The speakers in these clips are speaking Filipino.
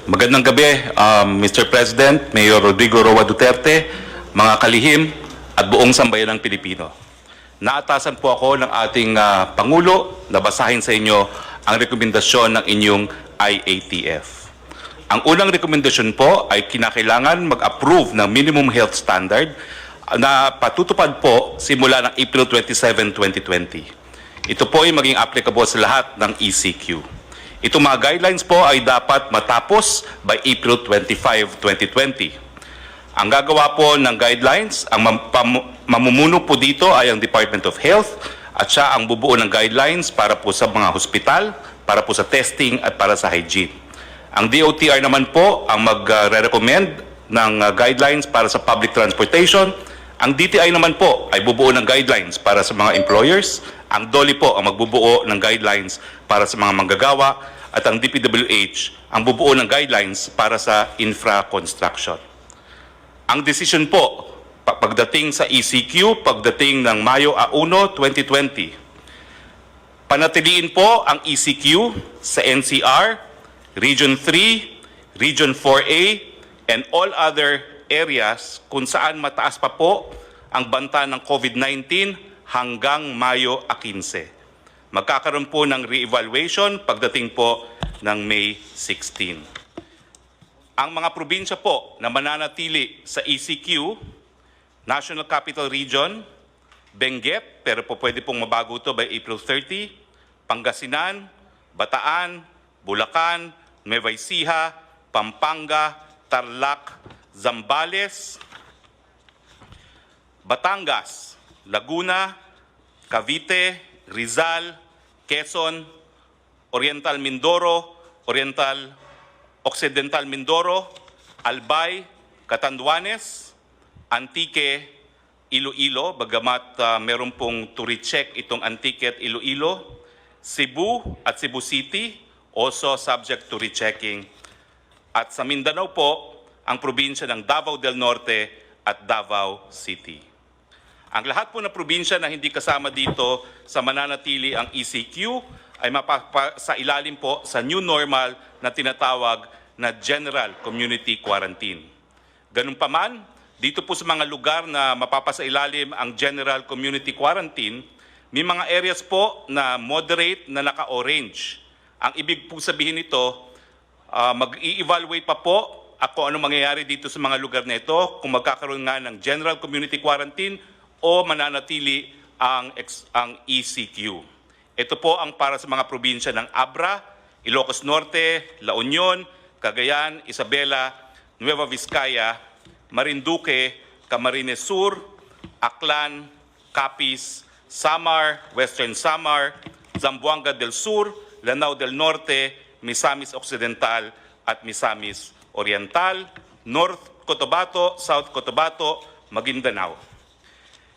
Magandang gabi, Mr. President, Mayor Rodrigo Roa Duterte, mga kalihim at buong sambayan ng Pilipino. Naatasan po ako ng ating Pangulo na basahin sa inyo ang rekomendasyon ng inyong IATF. Ang unang rekomendasyon po ay kinakailangan mag-approve ng minimum health standard na patutupad po simula ng April 27, 2020. Ito po ay maging applicable sa lahat ng ECQ. Itong mga guidelines po ay dapat matapos by April 25, 2020. Ang gagawa po ng guidelines, ang mamumuno po dito ay ang Department of Health at siya ang bubuo ng guidelines para po sa mga hospital, para po sa testing at para sa hygiene. Ang DOTR naman po ang magre-recommend ng guidelines para sa public transportation. Ang DTI naman po ay bubuo ng guidelines para sa mga employers. Ang DOLI po ang magbubuo ng guidelines para sa mga manggagawa at ang DPWH ang bubuo ng guidelines para sa infra construction. Ang desisyon po pagdating sa ECQ, pagdating ng Mayo 1, 2020, panatiliin po ang ECQ sa NCR, Region 3, Region 4A, and all other areas kung saan mataas pa po ang banta ng COVID-19 hanggang Mayo 15. Magkakaroon po ng re-evaluation pagdating po ng May 16. Ang mga probinsya po na mananatili sa ECQ, National Capital Region, Benguet, pero po pwede pong mabago ito by April 30, Pangasinan, Bataan, Bulacan, Nueva Ecija, Pampanga, Tarlac, Zambales, Batangas, Laguna, Cavite, Rizal, Quezon, Oriental Mindoro, Occidental Mindoro, Albay, Catanduanes, Antique, Iloilo, bagamat meron pong to recheck itong Antique at Iloilo, Cebu at Cebu City, also subject to rechecking. At sa Mindanao po, ang probinsya ng Davao del Norte at Davao City. Ang lahat po na probinsya na hindi kasama dito sa mananatili ang ECQ ay sa ilalim po sa new normal na tinatawag na General Community Quarantine. Ganun pa man, dito po sa mga lugar na mapapasailalim ang General Community Quarantine, may mga areas po na moderate na naka-orange. Ang ibig po sabihin nito, mag-i-evaluate pa po ako ano mangyayari dito sa mga lugar na ito kung magkakaroon nga ng General Community Quarantine o mananatili ang ECQ. Ito po ang para sa mga probinsya ng Abra, Ilocos Norte, La Union, Cagayan, Isabela, Nueva Vizcaya, Marinduque, Camarines Sur, Aklan, Capiz, Samar, Western Samar, Zamboanga del Sur, Lanao del Norte, Misamis Occidental at Misamis Oriental, North Cotabato, South Cotabato, Maguindanao.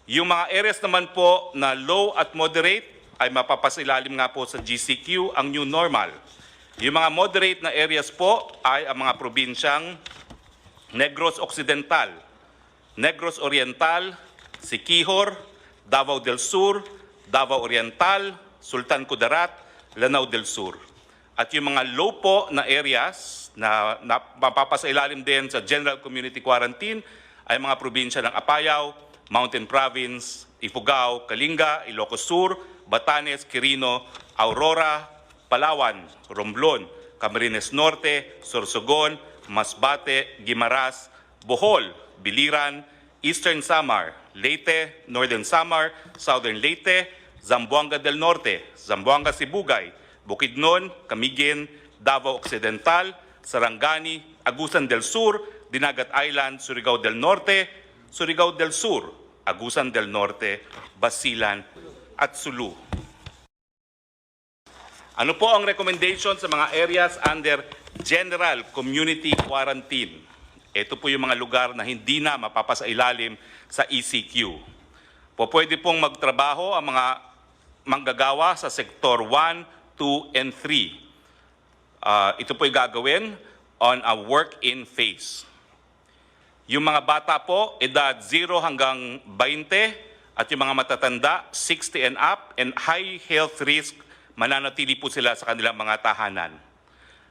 Yung mga areas naman po na low at moderate ay mapapasilalim nga po sa GCQ, ang new normal. Yung mga moderate na areas po ay ang mga probinsyang Negros Occidental, Negros Oriental, Siquijor, Davao del Sur, Davao Oriental, Sultan Kudarat, Lanao del Sur. At yung mga low po na areas na mapapasailalim din sa General Community Quarantine ay mga probinsya ng Apayao, Mountain Province, Ifugao, Kalinga, Ilocos Sur, Batanes, Quirino, Aurora, Palawan, Romblon, Camarines Norte, Sorsogon, Masbate, Guimaras, Bohol, Biliran, Eastern Samar, Leyte, Northern Samar, Southern Leyte, Zamboanga del Norte, Zamboanga Sibugay, Bukidnon, Camiguin, Davao Occidental, Sarangani, Agusan del Sur, Dinagat Island, Surigao del Norte, Surigao del Sur, Agusan del Norte, Basilan at Sulu. Ano po ang recommendation sa mga areas under General Community Quarantine? Ito po yung mga lugar na hindi na mapapasailalim sa ECQ. Pwede pong magtrabaho ang mga manggagawa sa Sektor 1, 2, and 3. Ito po'y gagawin on a work-in phase. Yung mga bata po, edad 0 hanggang 20, at yung mga matatanda, 60 and up, and high health risk, mananatili po sila sa kanilang mga tahanan.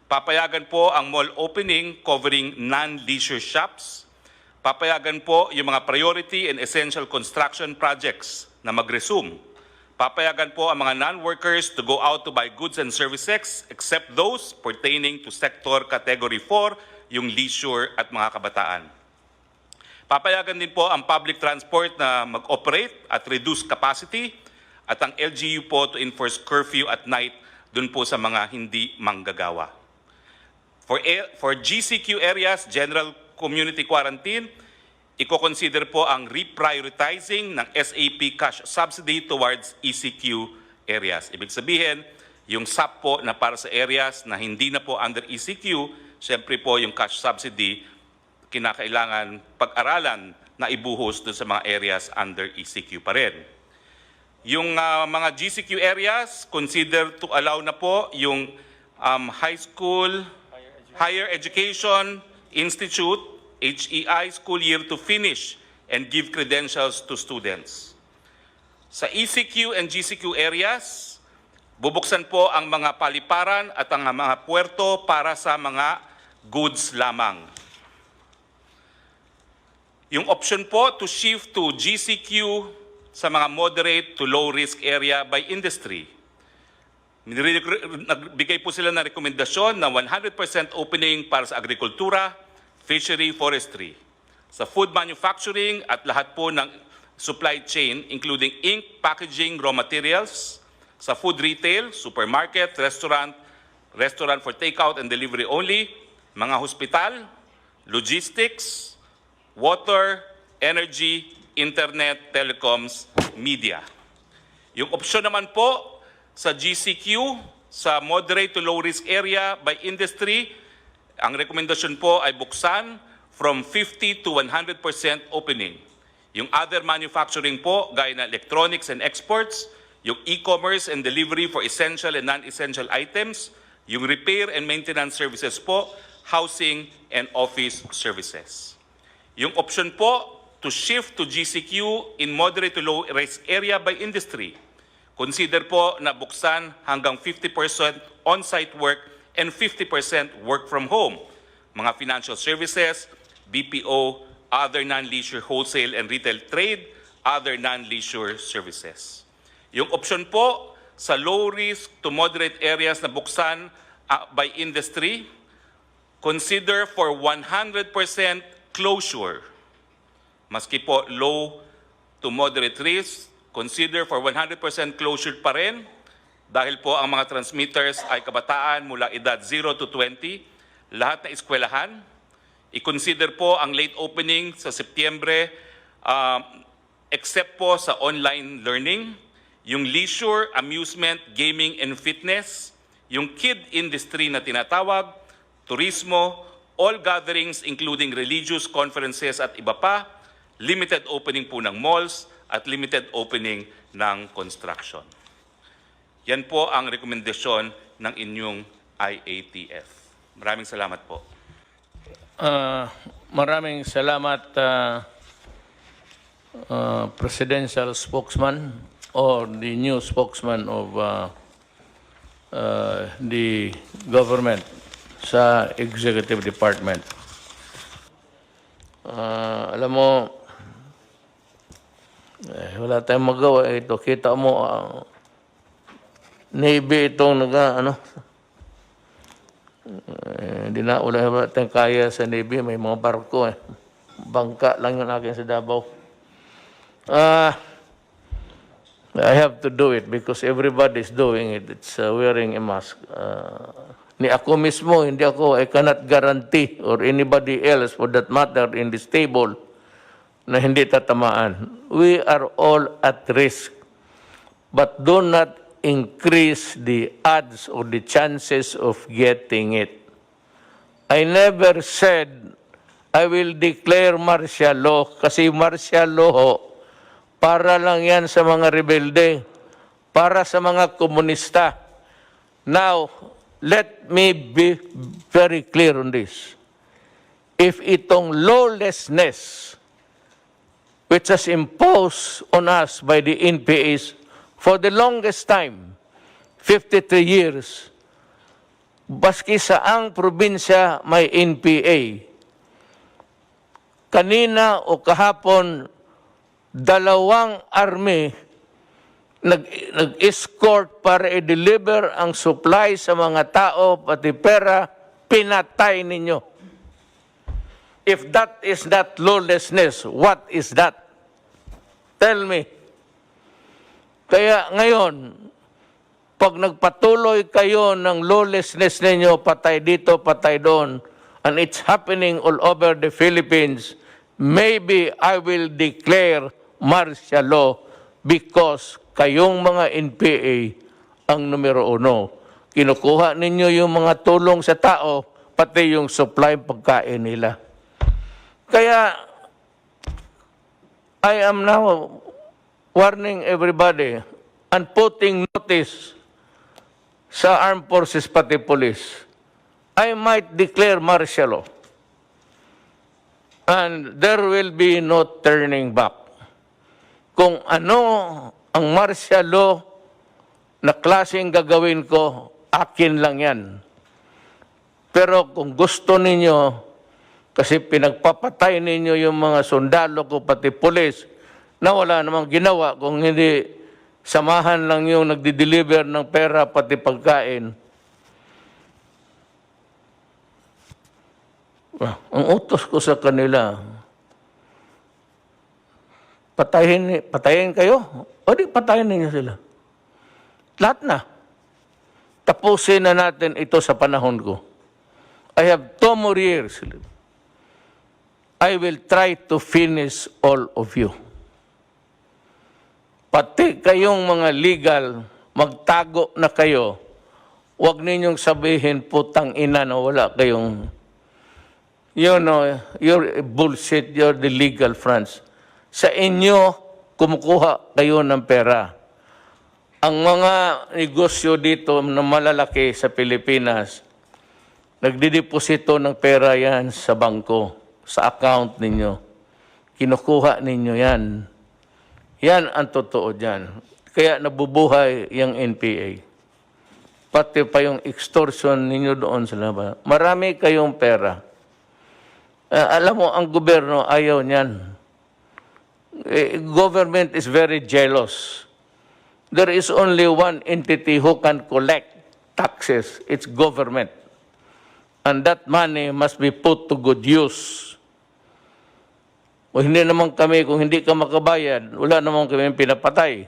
Papayagan po ang mall opening covering non-leisure shops. Papayagan po yung mga priority and essential construction projects na mag-resume. Papayagan po ang mga non-workers to go out to buy goods and services except those pertaining to sector category 4, yung leisure at mga kabataan. Papayagan din po ang public transport na mag-operate at reduce capacity at ang LGU po to enforce curfew at night dun po sa mga hindi manggagawa. For GCQ areas, General Community Quarantine, i-consider po ang reprioritizing ng SAP cash subsidy towards ECQ areas. Ibig sabihin, yung SAP po na para sa areas na hindi na po under ECQ, siyempre po yung cash subsidy, kinakailangan pag-aralan na ibuhos doon sa mga areas under ECQ pa rin. Yung mga GCQ areas, consider to allow na po yung high school, higher education institute, HEI school year to finish and give credentials to students. Sa ECQ and GCQ areas, bubuksan po ang mga paliparan at ang mga puerto para sa mga goods lamang. Yung option po to shift to GCQ sa mga moderate to low risk area by industry. Nagbigay po sila ng rekomendasyon na 100% opening para sa agrikultura, fishery, forestry, sa food manufacturing at lahat po ng supply chain including ink, packaging, raw materials, sa food retail, supermarket, restaurant for takeout and delivery only, mga hospital, logistics, water, energy, internet, telecoms, media. Yung opsyon naman po sa GCQ, sa moderate to low risk area by industry, ang rekomendasyon po ay buksan from 50 to 100% opening. Yung other manufacturing po, gaya na electronics and exports, yung e-commerce and delivery for essential and non-essential items, yung repair and maintenance services po, housing and office services. Yung option po to shift to GCQ in moderate to low risk area by industry, consider po na buksan hanggang 50% on-site work and 50% work from home. Mga financial services, BPO, other non-leisure wholesale and retail trade, other non-leisure services. Yung option po sa low risk to moderate areas na buksan by industry, consider for 100% closure. Maski po low to moderate risk, consider for 100% closure pa rin dahil po ang mga transmitters ay kabataan mula edad 0 to 20, lahat na eskwelahan. I-consider po ang late opening sa Setyembre except po sa online learning, yung leisure, amusement, gaming, and fitness, yung kid industry na tinatawag, turismo, all gatherings including religious conferences at iba pa, limited opening po ng malls, at limited opening ng construction. Yan po ang rekomendasyon ng inyong IATF. Maraming salamat po. Maraming salamat, Presidential Spokesman or the new spokesman of the government sa Executive Department. Alam mo, wala tayong magawa ito. Kita mo, Navy itong hindi na wala tayong kaya sa Navy. May mga barko Bangka lang yung akin sa Davao. I have to do it because everybody is doing it. It's wearing a mask. Ni ako mismo, hindi ako, I cannot guarantee or anybody else for that matter in this table na hindi tatamaan. We are all at risk. But do not increase the odds or the chances of getting it. I never said I will declare martial law kasi martial law para lang yan sa mga rebelde, para sa mga komunista. Now, let me be very clear on this. If itong lawlessness which was imposed on us by the NPAs for the longest time, 53 years, baski saang probinsya may NPA. Kanina o kahapon, 2 army nag-escort para i-deliver ang supply sa mga tao, pati pera, pinatay ninyo. If that is not lawlessness, what is that? Tell me. Kaya ngayon, pag nagpatuloy kayo ng lawlessness ninyo, patay dito, patay doon, and it's happening all over the Philippines, maybe I will declare martial law because kayong mga NPA ang numero 1. Kinukuha ninyo yung mga tulong sa tao, pati yung supply pagkain nila. Kaya, I am now warning everybody and putting notice sa armed forces pati police. I might declare martial law. And there will be no turning back. Kung ano ang martial law na klaseng gagawin ko, akin lang yan. Pero kung gusto ninyo, kasi pinagpapatay ninyo yung mga sundalo ko, pati pulis, na wala namang ginawa, kung hindi samahan lang yung nagdi-deliver ng pera, pati pagkain. Ang utos ko sa kanila, patayin kayo, o di patayin ninyo sila. Lahat na. Tapusin na natin ito sa panahon ko. I have 2 more years. I will try to finish all of you. Pati kayong mga legal, magtago na kayo. Huwag ninyong sabihin, putang ina na wala kayong, you know, you're bullshit, you're the legal fronts. Sa inyo, kumukuha kayo ng pera. Ang mga negosyo dito na malalaki sa Pilipinas, nagdideposito ng pera yan sa bangko, sa account ninyo. Kinukuha ninyo yan. Yan ang totoo dyan. Kaya nabubuhay yung NPA. Pati pa yung extortion ninyo doon sa labas. Marami kayong pera. Alam mo, ang gobyerno ayaw niyan. Government is very jealous. There is only one entity who can collect taxes. It's government. And that money must be put to good use. O hindi naman kami, kung hindi ka makabayad, wala naman kami pinapatay.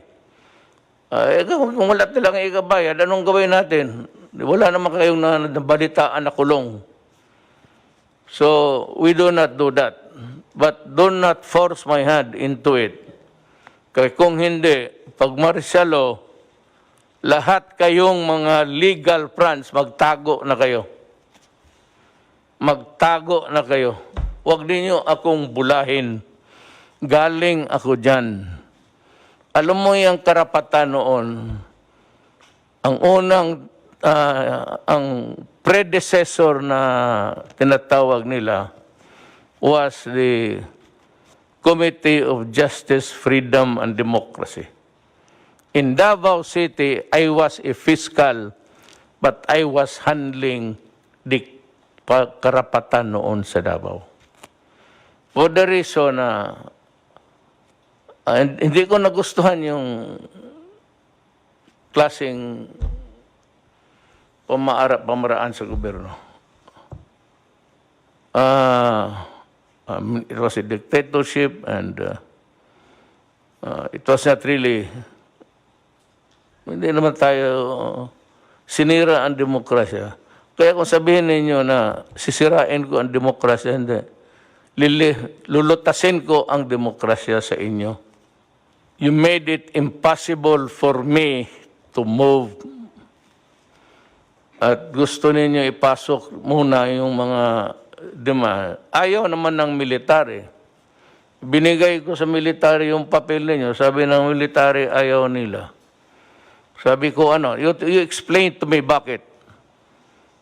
Kung wala talang ikabayad, anong gawin natin? Wala naman kayong nabalitaan na kulong. So, we do not do that. But do not force my hand into it. Kaya kung hindi, pag martial law, lahat kayong mga legal fronts, magtago na kayo. Magtago na kayo. Huwag ninyo akong bulahin. Galing ako dyan. Alam mo yung karapatan noon, ang unang, ang predecessor na tinatawag nila was the Committee of Justice, Freedom, and Democracy. In Davao City, I was a fiscal, but I was handling the karapatan noon sa Davao. For the reason na hindi ko nagustuhan yung klaseng pamaraan sa gobyerno. It was a dictatorship and it was not really, hindi naman tayo sinira ang demokrasya. Kaya kung sabihin ninyo na sisirain ko ang demokrasya, hindi. Lulutasin ko ang demokrasya sa inyo. You made it impossible for me to move. At gusto ninyo ipasok muna yung mga demand. Ayaw naman ng military. Binigay ko sa military yung papel ninyo. Sabi ng military, ayaw nila. Sabi ko, you explain to me bakit.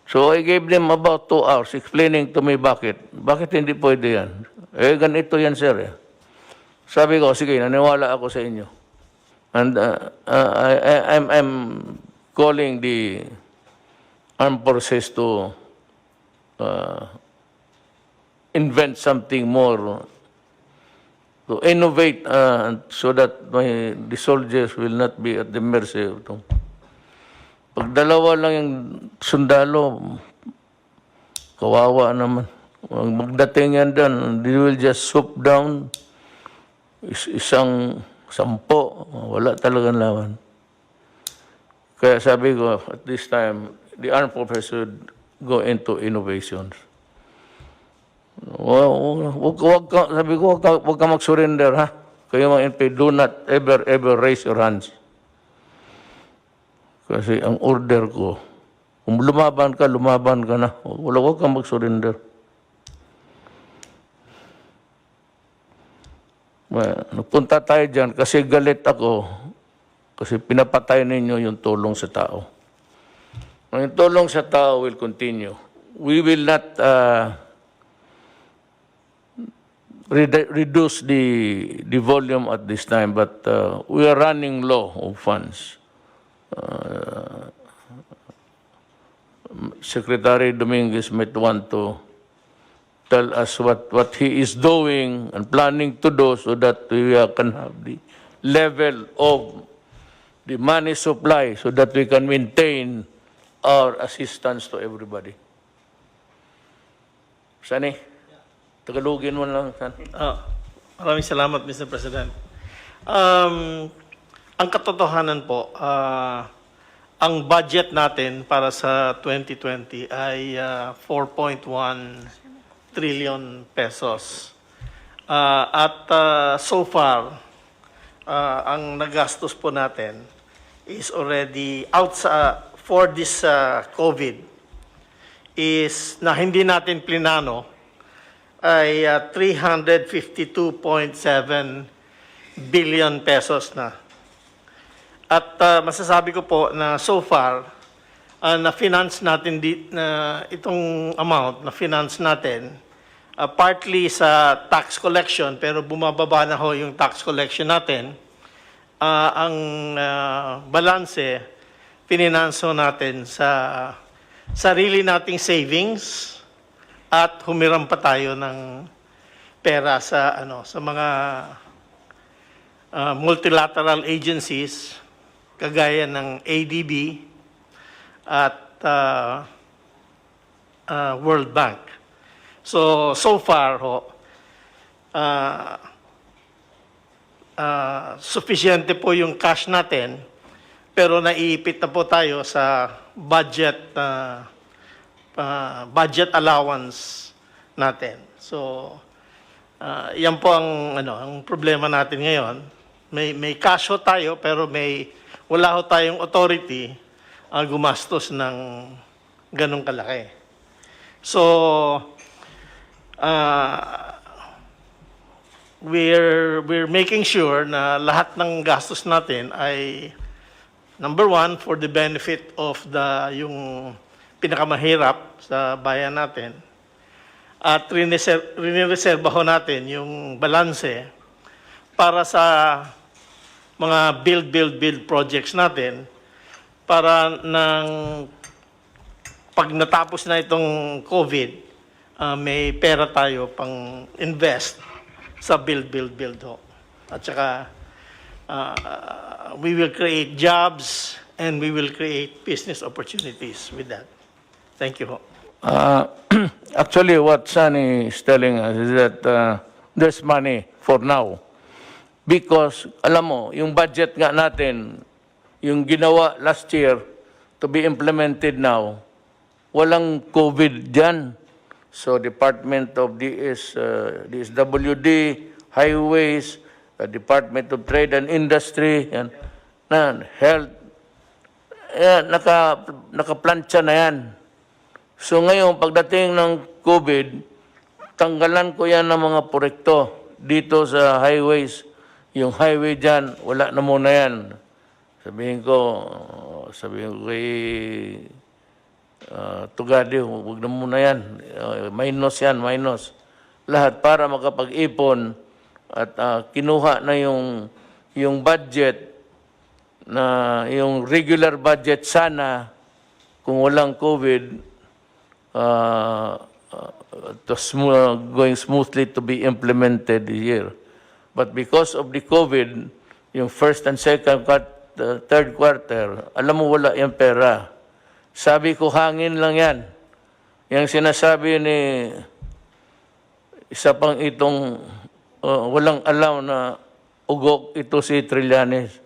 So I gave them about 2 hours explaining to me bakit. Bakit hindi pwede yan? Ganito yan, sir. Sabi ko, sige, naniwala ako sa inyo. And I'm calling the armed forces to invent something more, to innovate so that the soldiers will not be at the mercy of them. Pag dalawa lang yung sundalo, kawawa naman. Magdating yan doon, they will just swoop down, isang 10, wala talagang lawan. Kaya sabi ko, at this time, the armed forces should go into innovations. Sabi ko, wag ka mag-surrender, ha? Kayo mga NP, do not ever raise your hands. Kasi ang order ko, kung lumaban ka na. Wag kang mag-surrender. Napunta tayo dyan kasi galit ako kasi pinapatay ninyo yung tulong sa tao. Yung tulong sa tao will continue. We will not reduce the volume at this time, but we are running low of funds. Secretary Dominguez might want to tell us what he is doing and planning to do so that we can have the level of the money supply so that we can maintain our assistance to everybody. Sani, Tagalogin mo lang, Sani. Maraming salamat, Mr. President. Ang katotohanan po, ang budget natin para sa 2020 ay 4.1 trillion pesos. At so far, ang nagastos po natin is already for this COVID is na hindi natin plinano ay 352.7 billion pesos na. At masasabi ko po na so far, na-finance natin itong amount, na-finance natin, partly sa tax collection, pero bumababa na ho yung tax collection natin. Ang balanse, pininanso natin sa sarili nating savings at humiram pa tayo ng pera sa mga multilateral agencies kagaya ng ADB at World Bank. So far ho, sufficiente po yung cash natin, pero naiipit na po tayo sa budget allowance natin. So yan po ang problema natin ngayon. May cash ho tayo, pero wala ho tayong authority gumastos ng ganong kalaki. So, we're making sure na lahat ng gastos natin ay, number one, for the benefit of yung pinakamahirap sa bayan natin. At rinireserba ho natin yung balanse para sa mga build projects natin para pag natapos na itong COVID, may pera tayo pang invest sa build ho. At saka, we will create jobs and we will create business opportunities with that. Thank you ho. Actually, what Sunny is telling us is that there's money for now. Because, alam mo, yung budget nga natin, yung ginawa last year to be implemented now, walang COVID dyan. So, Department of DSWD, Highways, Department of Trade and Industry, Health, nakaplantsa na yan. So, ngayon, pagdating ng COVID, tanggalan ko yan ng mga proyekto dito sa highways. Yung highway dyan, wala na muna yan. Sabihin ko kay Tugadi, huwag na muna yan. Minus yan. Lahat para makapag-ipon at kinuha na yung budget na yung regular budget sana kung walang COVID, going smoothly to be implemented this year. But because of the COVID, yung first and second, third quarter, alam mo wala yung pera. Sabi ko, hangin lang yan. Yung sinasabi ni isa pang itong walang alam na ugok ito si Trillanes.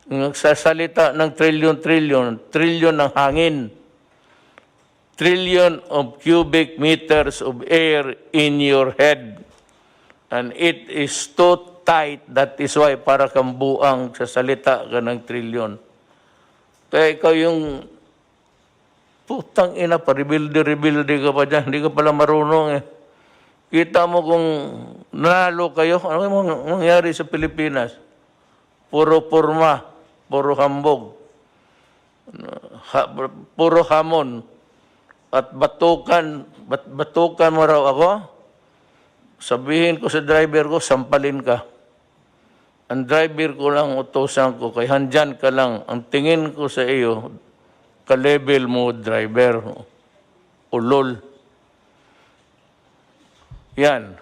Nagsasalita ng trillion ng hangin. Trillion of cubic meters of air in your head. And it is so tight, that is why para kang buang sa salita ka ng trillion. Kaya ikaw yung putang ina pa, rebuilde ka pa dyan, hindi ka pala marunong eh. Kita mo kung nanalo kayo, ano yung mangyari sa Pilipinas? Puro porma, puro hambog, puro hamon, at batukan mo raw ako, sabihin ko sa driver ko, sampalin ka. Ang driver ko lang, utosan ko, kay handyan ka lang, ang tingin ko sa iyo, ka-level mo driver, ulol. Yan.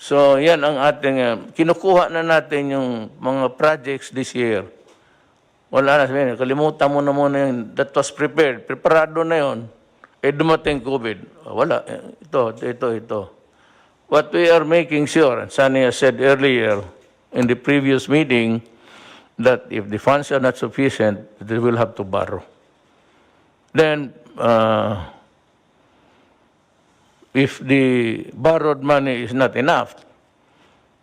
So, yan ang ating, kinukuha na natin yung mga projects this year. Wala na sabihin, kalimutan mo na muna yun, that was prepared, preparado na yun. Eh, dumating COVID. Wala. Ito. What we are making sure, and Sunny has said earlier in the previous meeting, that if the funds are not sufficient, they will have to borrow. Then, if the borrowed money is not enough,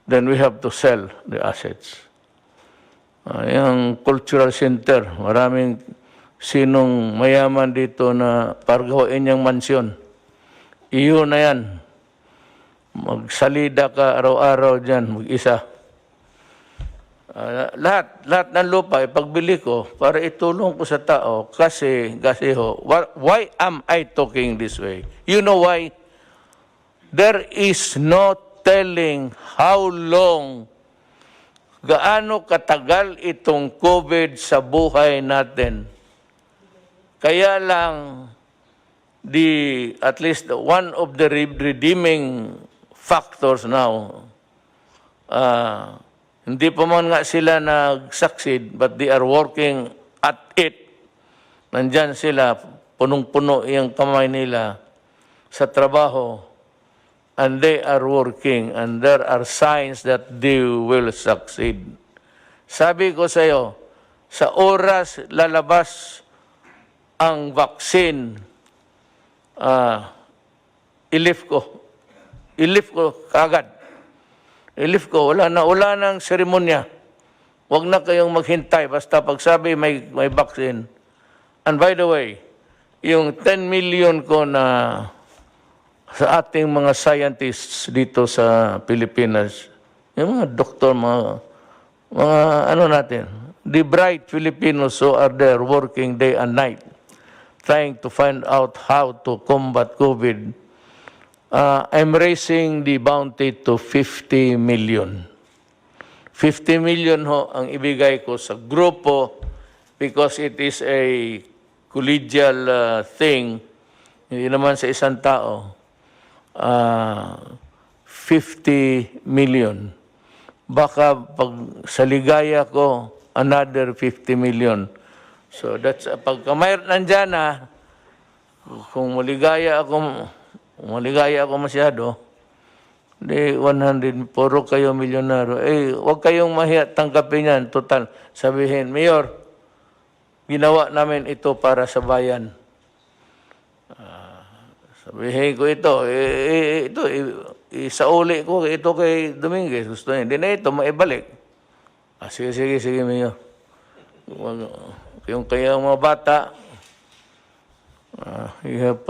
then we have to sell the assets. Yung cultural center, maraming sinong mayaman dito na pargawain niyang mansyon. Iyo na yan. Magsalida ka araw-araw dyan, mag-isa. Lahat ng lupa, ipagbili ko para itulong ko sa tao kasi why am I talking this way? You know why? There is no telling how long, gaano katagal itong COVID sa buhay natin. Kaya lang, at least one of the redeeming factors now, hindi pa man nga sila nag-succeed, but they are working at it. Nandyan sila, punong-puno yung kamay nila sa trabaho, and they are working, and there are signs that they will succeed. Sabi ko sa iyo, sa oras lalabas ang vaccine, i-lift ko kagad. I-lift ko, wala nang seremonya. Huwag na kayong maghintay, basta pagsabi may vaccine. And by the way, yung 10 million ko na sa ating mga scientists dito sa Pilipinas, yung mga doktor, mga ano natin, the bright Filipinos who are there working day and night, trying to find out how to combat COVID, I'm raising the bounty to 50 million. 50 million ho ang ibigay ko sa grupo because it is a collegial thing, hindi naman sa isang tao. 50 million. Baka pag sa ligaya ko, another 50 million. So that's, pagka may nandyan na, kung maligaya ako masyado, di 100, puro kayo milyonaryo. Huwag kayong mahiya, tanggapin yan. Total, sabihin, Mayor, ginawa namin ito para sa bayan. Sabihin ko ito, isauli ko ito kay Dominguez. Gusto niya, hindi na ito, maibalik. Sige, Mayor. Yung kaya mga bata, you have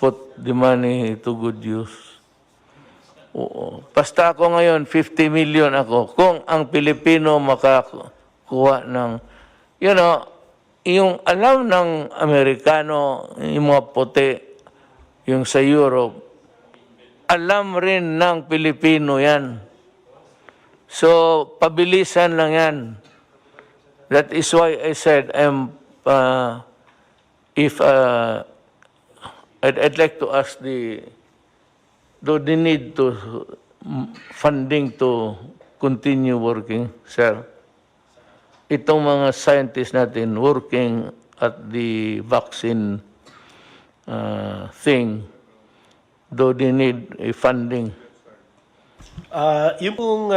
put the money to good use. Oo. Basta ako ngayon, 50 million ako. Kung ang Pilipino makakuha ng, yung alam ng Amerikano, yung mga puti, yung sa Europe, alam rin ng Pilipino yan. So, pabilisan lang yan. That is why I said if I'd like to ask do they need to funding to continue working, sir? Itong mga scientists natin working at the vaccine thing, do they need a funding? Yung pong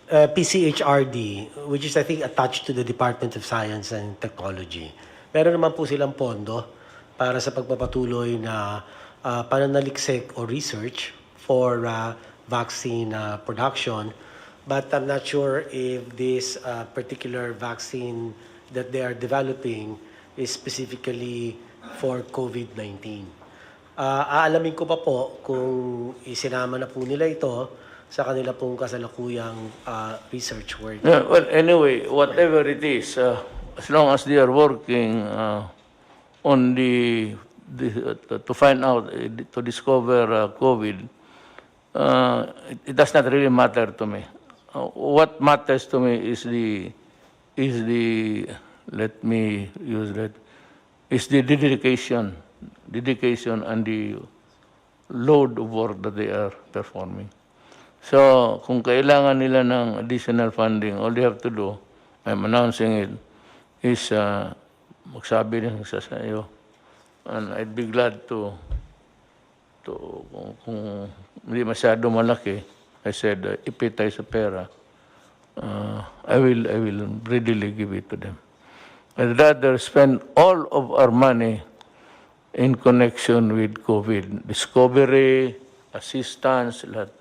PCHRD, which is I think attached to the Department of Science and Technology, meron naman po silang pondo para sa pagpapatuloy na pananaliksik o research for vaccine production. But I'm not sure if this particular vaccine that they are developing is specifically for COVID-19. Aalamin ko pa po kung isinama na po nila ito sa kanila pong kasalukuyang research work. Well, anyway, whatever it is, as long as they are working on to find out, to discover COVID, it does not really matter to me. What matters to me is let me use that, is the dedication and the load of work that they are performing. So, kung kailangan nila ng additional funding, all they have to do, I'm announcing it, is magsabi rin sa iyo. And I'd be glad to kung hindi masyado malaki, I said, ipit tayo sa pera, I will readily give it to them. I'd rather spend all of our money in connection with COVID. Discovery, assistance, lahat.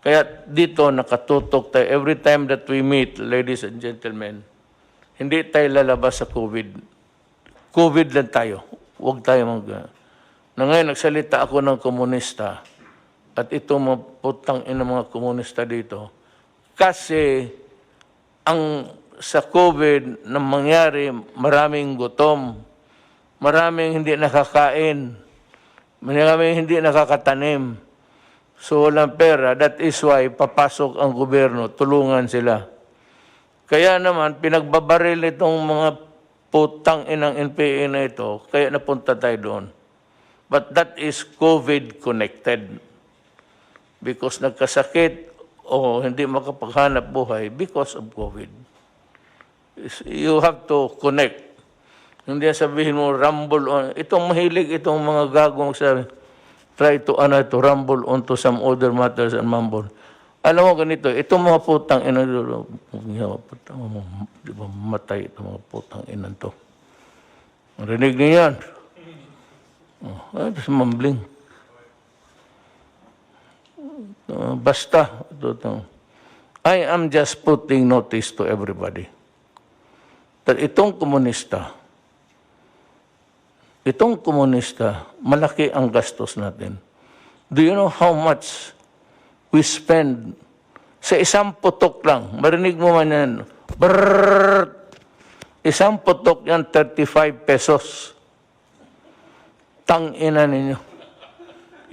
Kaya dito nakatutok tayo. Every time that we meet, ladies and gentlemen, hindi tayo lalabas sa COVID. COVID lang tayo. Huwag tayo na ngayon, nagsalita ako ng komunista at ito mga putang ina mga komunista dito. Kasi ang sa COVID na mangyari, maraming gutom, maraming hindi nakakain, maraming hindi nakakatanim. So walang pera. That is why papasok ang gobyerno, tulungan sila. Kaya naman, pinagbabaril itong mga putang inang NPA na ito, kaya napunta tayo doon. But that is COVID-connected. Because nagkasakit o hindi makapaghanap buhay because of COVID. You have to connect. Hindi sabihin mo, rumble on. Itong mahilig, itong mga gagong sabi, try to rumble onto some other matters and mumble. Alam mo ganito, itong mga putang ina, di ba matay itong mga putang ina to. Marinig niyo yan. Tapos mumbling. Basta, I am just putting notice to everybody that itong komunista, malaki ang gastos natin. Do you know how much we spend sa isang putok lang? Marinig mo man yan. Brrrr! Isang putok yan, 35 pesos. Tang-ina ninyo.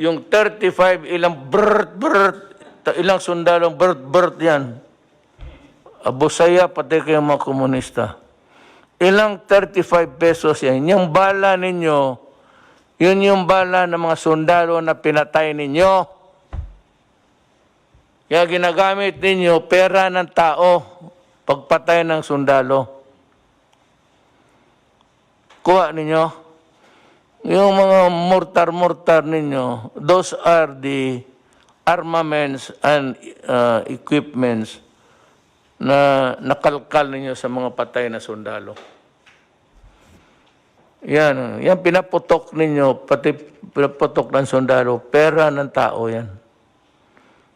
Yung 35, ilang ilang sundalong yan. Abusaya, pati kayo mga komunista. Ilang 35 pesos yan. Yung bala ninyo, yun yung bala ng mga sundalo na pinatay ninyo. Kaya ginagamit ninyo pera ng tao pagpatay ng sundalo. Kuha ninyo. Yung mga mortar ninyo, those are the armaments and equipments na nakalkal ninyo sa mga patay na sundalo. Yan pinaputok ninyo, pati pinaputok ng sundalo, pera ng tao yan.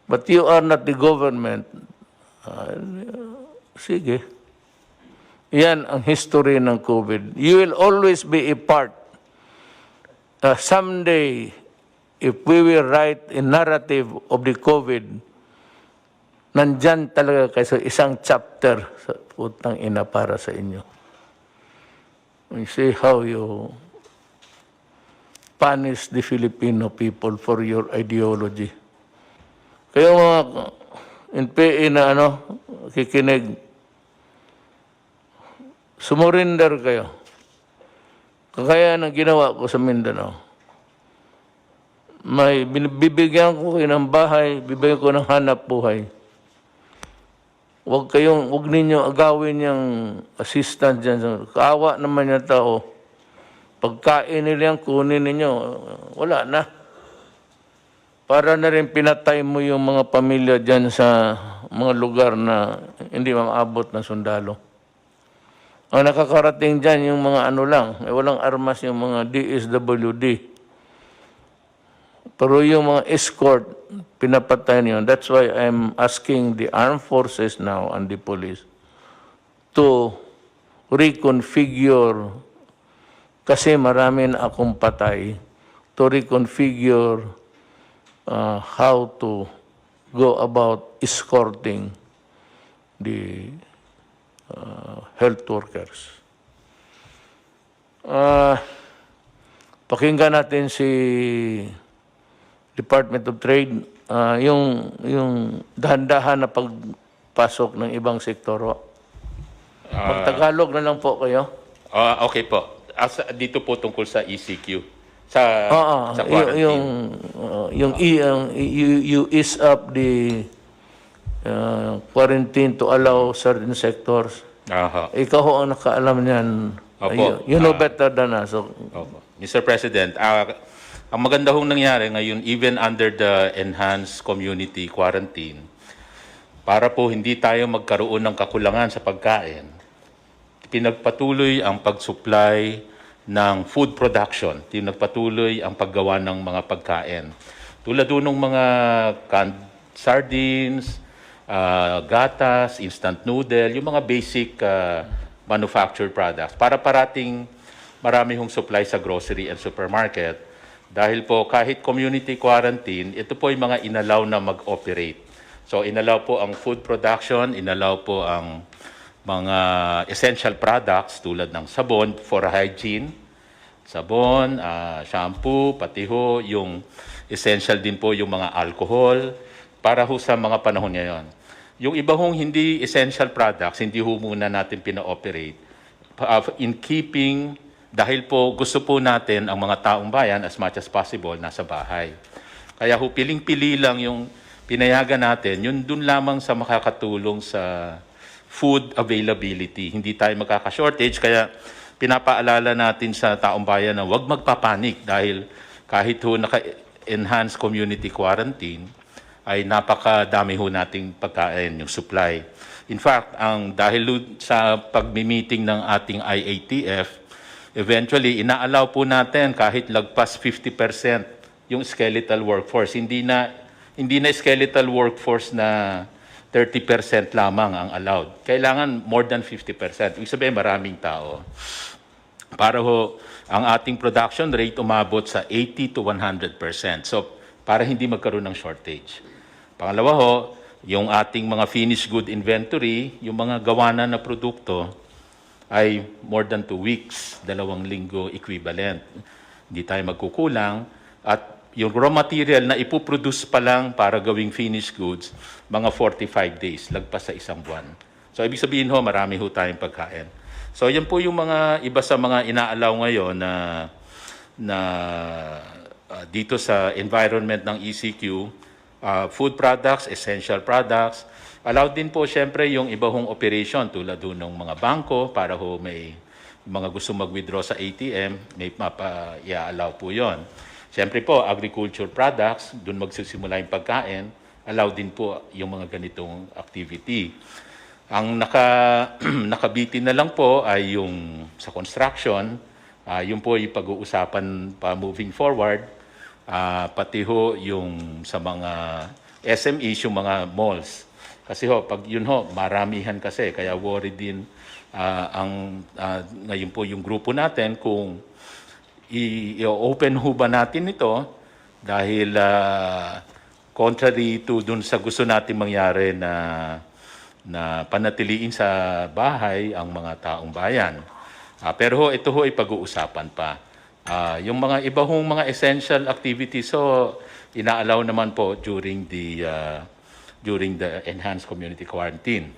But you are not the government. Sige. Yan ang history ng COVID. You will always be a part. Someday, if we will write a narrative of the COVID, nandyan talaga kayo sa isang chapter sa putang ina para sa inyo. You see how you punish the Filipino people for your ideology. Kayo mga NPA na kikinig, sumurinder kayo. Kagaya ng ginawa ko sa Mindanao. Bibigyan ko kayo ng bahay, bibigyan ko ng hanap buhay. Huwag ninyo agawin yung assistant dyan. Kaawa naman yung tao. Pagkain nila yan, kunin ninyo, wala na. Para na rin pinatay mo yung mga pamilya dyan sa mga lugar na hindi maabot ng sundalo. Ang nakakarating dyan yung mga ano lang, walang armas yung mga DSWD. Pero yung mga escort, pinapatay niyo. That's why I'm asking the armed forces now and the police to reconfigure, kasi marami na akong patay, to reconfigure how to go about escorting the health workers. Pakinggan natin si Department of Trade, yung dahan-dahan na pagpasok ng ibang sektor. Magtagalog na lang po kayo. Okay po. Dito po tungkol sa ECQ. Sa quarantine. You ease up the quarantine to allow certain sectors. Ikaw ho ang nakaalam niyan. Opo. You know better than us. So, Opo. Mr. President, ang maganda hong nangyari ngayon, even under the enhanced community quarantine, para po hindi tayo magkaroon ng kakulangan sa pagkain, pinagpatuloy ang pag-supply ng food production, pinagpatuloy ang paggawa ng mga pagkain. Tulad doon ng mga canned sardines, gatas, instant noodle, yung mga basic manufactured products, para parating marami hong supply sa grocery and supermarket. Dahil po kahit community quarantine, ito po yung mga inalaw na mag-operate. So inalaw po ang food production, inalaw po ang mga essential products tulad ng sabon for hygiene, sabon, shampoo, pati ho yung essential din po yung mga alcohol para ho sa mga panahon ngayon. Yung iba hong hindi essential products, hindi ho muna natin pina-operate in keeping, dahil po gusto po natin ang mga taong bayan as much as possible nasa bahay. Kaya ho piling-pili lang yung pinayagan natin, yun dun lamang sa makakatulong sa food availability. Hindi tayo magkaka-shortage, kaya pinapaalala natin sa taong bayan na huwag magpapanik dahil kahit ho naka-enhanced community quarantine, ay napakadami ho nating pagkain, yung supply. In fact, dahil sa pagmi-meeting ng ating IATF, eventually, inaalaw po natin kahit lagpas 50% yung skeletal workforce. Hindi na skeletal workforce na 30% lamang ang allowed. Kailangan more than 50%. Ibig sabihin, maraming tao. Para ho, ang ating production rate umabot sa 80 to 100%. So, para hindi magkaroon ng shortage. Pangalawa ho, yung ating mga finished good inventory, yung mga gawanan na produkto, ay more than 2 weeks, 2 linggo equivalent. Hindi tayo magkukulang. At yung raw material na ipoproduce pa lang para gawing finished goods, mga 45 days, lagpas sa 1 buwan. So, ibig sabihin ho, marami ho tayong pagkain. So, yan po yung mga iba sa mga inaalaw ngayon na dito sa environment ng ECQ, food products, essential products. Allowed din po siyempre yung iba hong operation tulad doon ng mga bangko para ho may mga gusto mag-withdraw sa ATM, may i-allow po yon. Siyempre po, agriculture products, doon magsisimula yung pagkain, allowed din po yung mga ganitong activity. Ang nakabitin na lang po ay yung sa construction, yung po yung pag-uusapan pa moving forward, pati ho yung sa mga SMEs, yung mga malls. Kasi ho, pag yun ho, maramihan kasi, kaya worry din ngayon po yung grupo natin kung i-open ho ba natin ito dahil contrary to dun sa gusto natin mangyari na panatiliin sa bahay ang mga taong bayan. Pero ho, ito ho ay pag-uusapan pa. Yung mga iba hong mga essential activities, so inaalaw naman po during the enhanced community quarantine.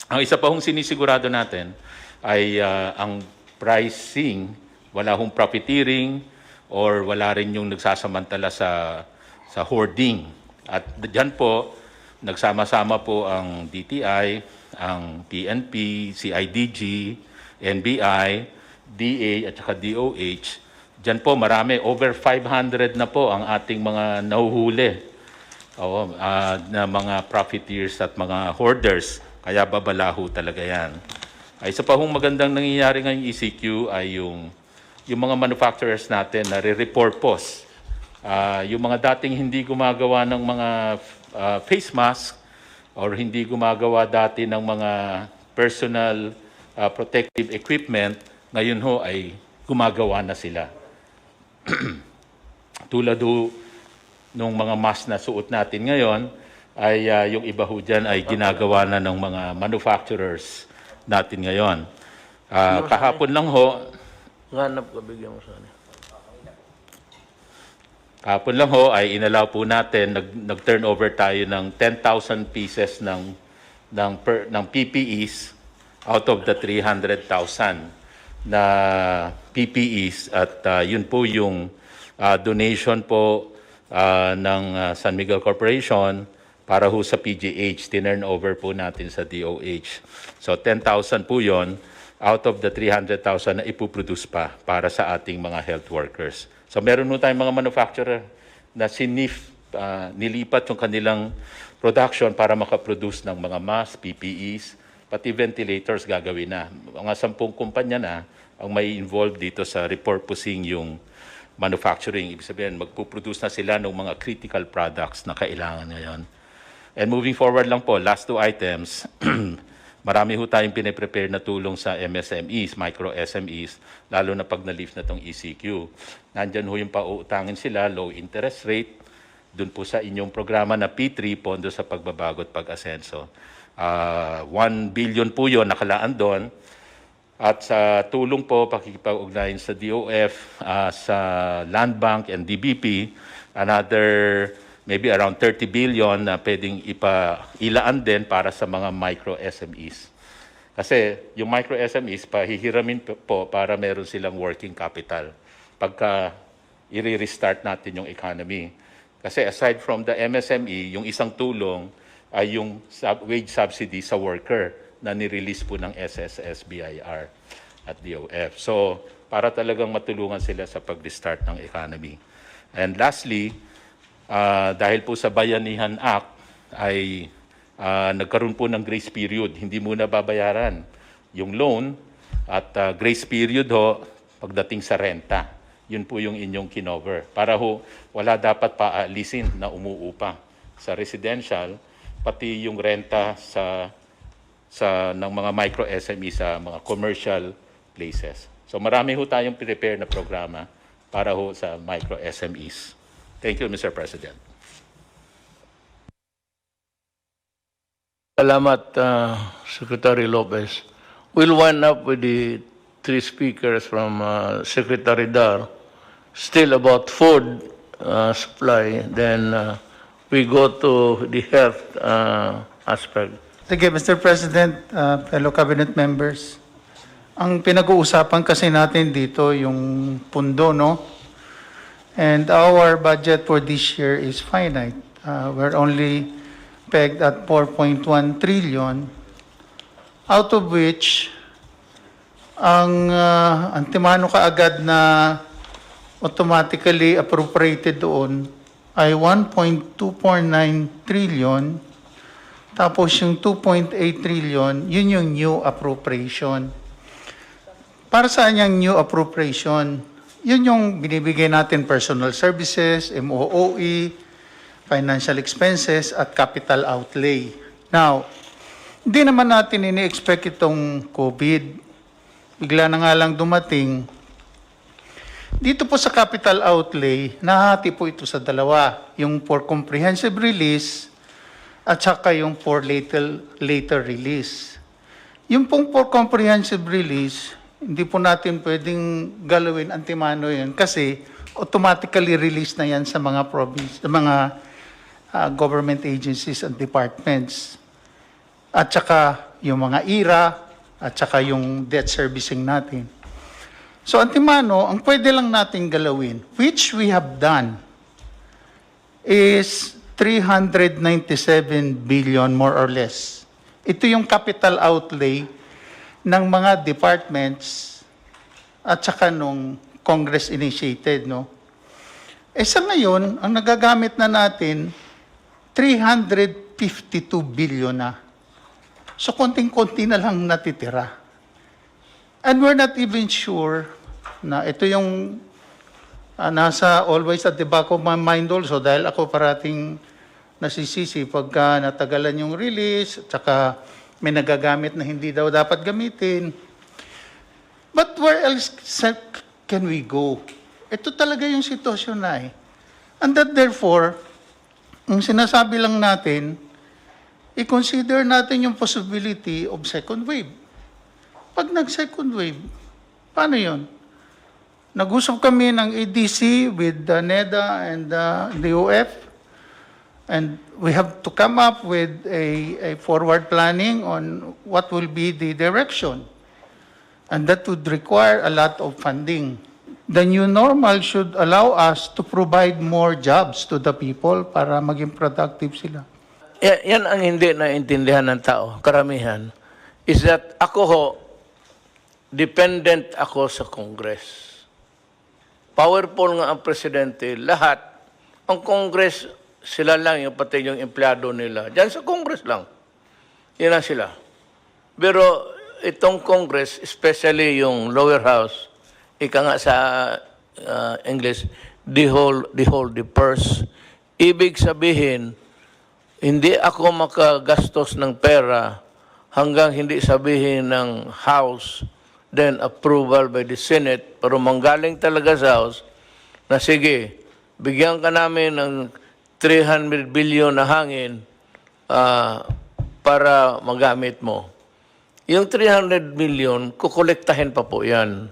Ang isa pa hong sinisigurado natin ay ang pricing, wala hong profiteering or wala rin yung nagsasamantala sa hoarding. At diyan po, nagsama-sama po ang DTI, ang PNP, CIDG, NBI, DA at saka DOH. Diyan po marami, over 500 na po ang ating mga nahuhuli na mga profiteers at mga hoarders. Kaya babalaho talaga yan. Ay, isa pa hong magandang nangyayari ngayong ECQ ay yung mga manufacturers natin na re-report post. Yung mga dating hindi gumagawa ng mga face mask or hindi gumagawa dati ng mga personal protective equipment, ngayon ho ay gumagawa na sila. Tulad ho nung mga mask na suot natin ngayon, ay yung iba ho dyan ay ginagawa na ng mga manufacturers natin ngayon. Kahapon lang ho, Hanap ka, bigyan mo sana. kahapon lang ho ay inalaw po natin, nag-turnover tayo ng 10,000 pieces ng PPEs out of the 300,000 na PPEs at yun po yung donation po ng San Miguel Corporation para ho sa PGH, tinurnover po natin sa DOH. So 10,000 po yun out of the 300,000 na ipuproduce pa para sa ating mga health workers. So meron po tayong mga manufacturer na nilipat yung kanilang production para makaproduce ng mga masks, PPEs, pati ventilators gagawin na. Mga 10 kumpanya na ang may involved dito sa repurposing yung manufacturing. Ibig sabihin, magpuproduce na sila ng mga critical products na kailangan ngayon. And moving forward lang po, last 2 items, marami ho tayong piniprepare na tulong sa MSMEs, micro SMEs, lalo na pag na-lift na itong ECQ. Nandyan ho yung pauutangin sila, low interest rate, dun po sa inyong programa na P3, Pondo sa Pagbabago at Pag-asenso. 1 billion po yun, nakalaan doon. At sa tulong po, pakikipag-ugnayan sa DOF, sa Land Bank and DBP, another maybe around 30 billion na pwedeng ilaan din para sa mga micro SMEs. Kasi yung micro SMEs, pahihiramin po para meron silang working capital pagka i-restart natin yung economy. Kasi aside from the MSME, yung isang tulong ay yung wage subsidy sa worker na nirelease po ng SSS, BIR at DOF. So, para talagang matulungan sila sa pag-restart ng economy. And lastly, dahil po sa Bayanihan Act ay nagkaroon po ng grace period. Hindi muna babayaran yung loan at grace period ho pagdating sa renta. Yun po yung inyong kinover. Para ho wala dapat paalisin na umuupa sa residential, pati yung renta ng mga micro SME sa mga commercial places. So marami ho tayong prepare na programa para ho sa micro SMEs. Thank you, Mr. President. Salamat, Secretary Lopez. We'll wind up with the 3 speakers from Secretary Dar. Still about food supply, then we go to the health aspect. Sige, Mr. President, fellow cabinet members. Ang pinag-uusapan kasi natin dito yung pundo, no? And our budget for this year is finite. We're only pegged at 4.1 trillion, out of which ang antimano kaagad na automatically appropriated doon ay 1.249 trillion. Tapos yung 2.8 trillion, yun yung new appropriation. Para saan yung new appropriation? Yun yung binibigay natin personal services, MOOE, financial expenses, at capital outlay. Now, hindi naman natin ini-expect itong COVID. Bigla na nga lang dumating. Dito po sa capital outlay, nahati po ito sa dalawa. Yung for comprehensive release at saka yung for later release. Yung pong for comprehensive release, hindi po natin pwedeng galawin antimano yan kasi automatically release na yan sa mga province, sa mga government agencies and departments. At saka yung mga IRA at saka yung debt servicing natin. So, Antimano, ang pwede lang natin galawin, which we have done, is 397 billion more or less. Ito yung capital outlay ng mga departments at saka nung Congress initiated, no? Sa ngayon, ang nagagamit na natin, 352 billion na. So, konting-konti na lang natitira. And we're not even sure na ito yung nasa always at the back of my mind also dahil ako parating nasisisi pagka natagalan yung release at saka may nagagamit na hindi daw dapat gamitin. But where else can we go? Ito talaga yung sitwasyon na eh. And that therefore, ang sinasabi lang natin, i-consider natin yung possibility of second wave. Pag nag-second wave, paano yun? Nag-usap kami ng ADC with NEDA and the UF, and we have to come up with a forward planning on what will be the direction. And that would require a lot of funding. The new normal should allow us to provide more jobs to the people para maging productive sila. Yan ang hindi naintindihan ng tao, karamihan, is that ako ho, dependent ako sa Congress. Powerful nga ang presidente, lahat. Ang Congress, sila lang, yung pati yung empleyado nila. Diyan sa Congress lang. Yan lang sila. Pero itong Congress, especially yung lower house, ika nga sa English, the purse. Ibig sabihin, hindi ako makagastos ng pera hanggang hindi sabihin ng House, then approval by the Senate, pero manggaling talaga sa House, na sige, bigyan ka namin ng 300 billion na hangin para magamit mo. Yung 300 million, kukolektahin pa po yan.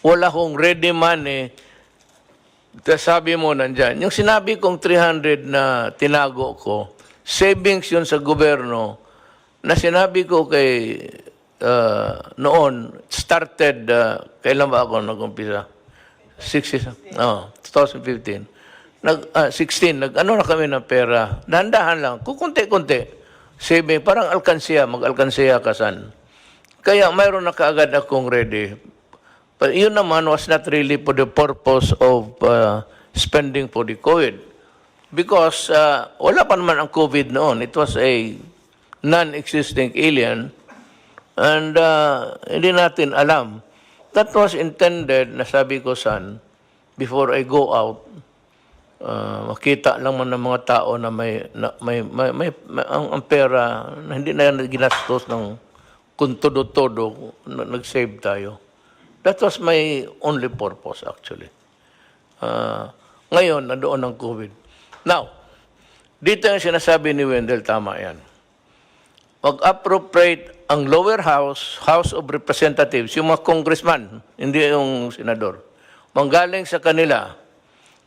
Wala kong ready money. Sabi mo nandyan. Yung sinabi kong 300 na tinago ko, savings yun sa gobyerno, na sinabi ko kay noon, started, kailan ba ako nag-umpisa? 2015. 16, nag-ano na kami ng pera. Dahan-dahan lang, kukunti-kunti. Saving, parang alkansiya, mag-alkansiya kasan. Kaya mayroon na kaagad akong ready. But yun naman was not really for the purpose of spending for the COVID. Because wala pa naman ang COVID noon. It was a non-existing alien. And hindi natin alam. That was intended, nasabi ko san, before I go out, makita lang man ng mga tao na ang pera na hindi na ginastos ng kung todo-todo, nag-save tayo. That was my only purpose, actually. Ngayon, nandoon ang COVID. Now, dito yung sinasabi ni Wendell, tama yan. Mag-appropriate ang lower house, House of Representatives, yung mga congressman, hindi yung senador. Manggaling sa kanila,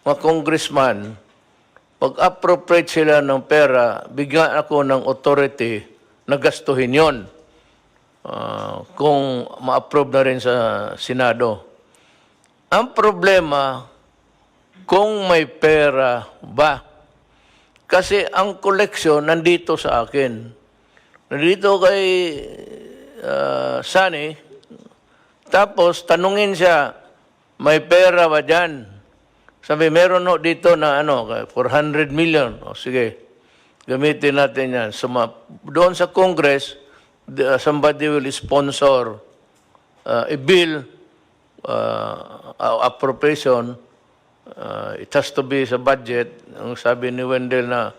mga congressman, mag-appropriate sila ng pera, bigyan ako ng authority na gastuhin yon. Kung ma-approve na rin sa Senado. Ang problema, kung may pera ba? Kasi ang koleksyon nandito sa akin. Nandito kay Sunny, tapos tanungin siya, may pera ba dyan? Sabi, meron no dito na 400 million. O sige, gamitin natin yan. So, doon sa Congress, somebody will sponsor a bill, appropriation. It has to be sa budget. Ang sabi ni Wendell na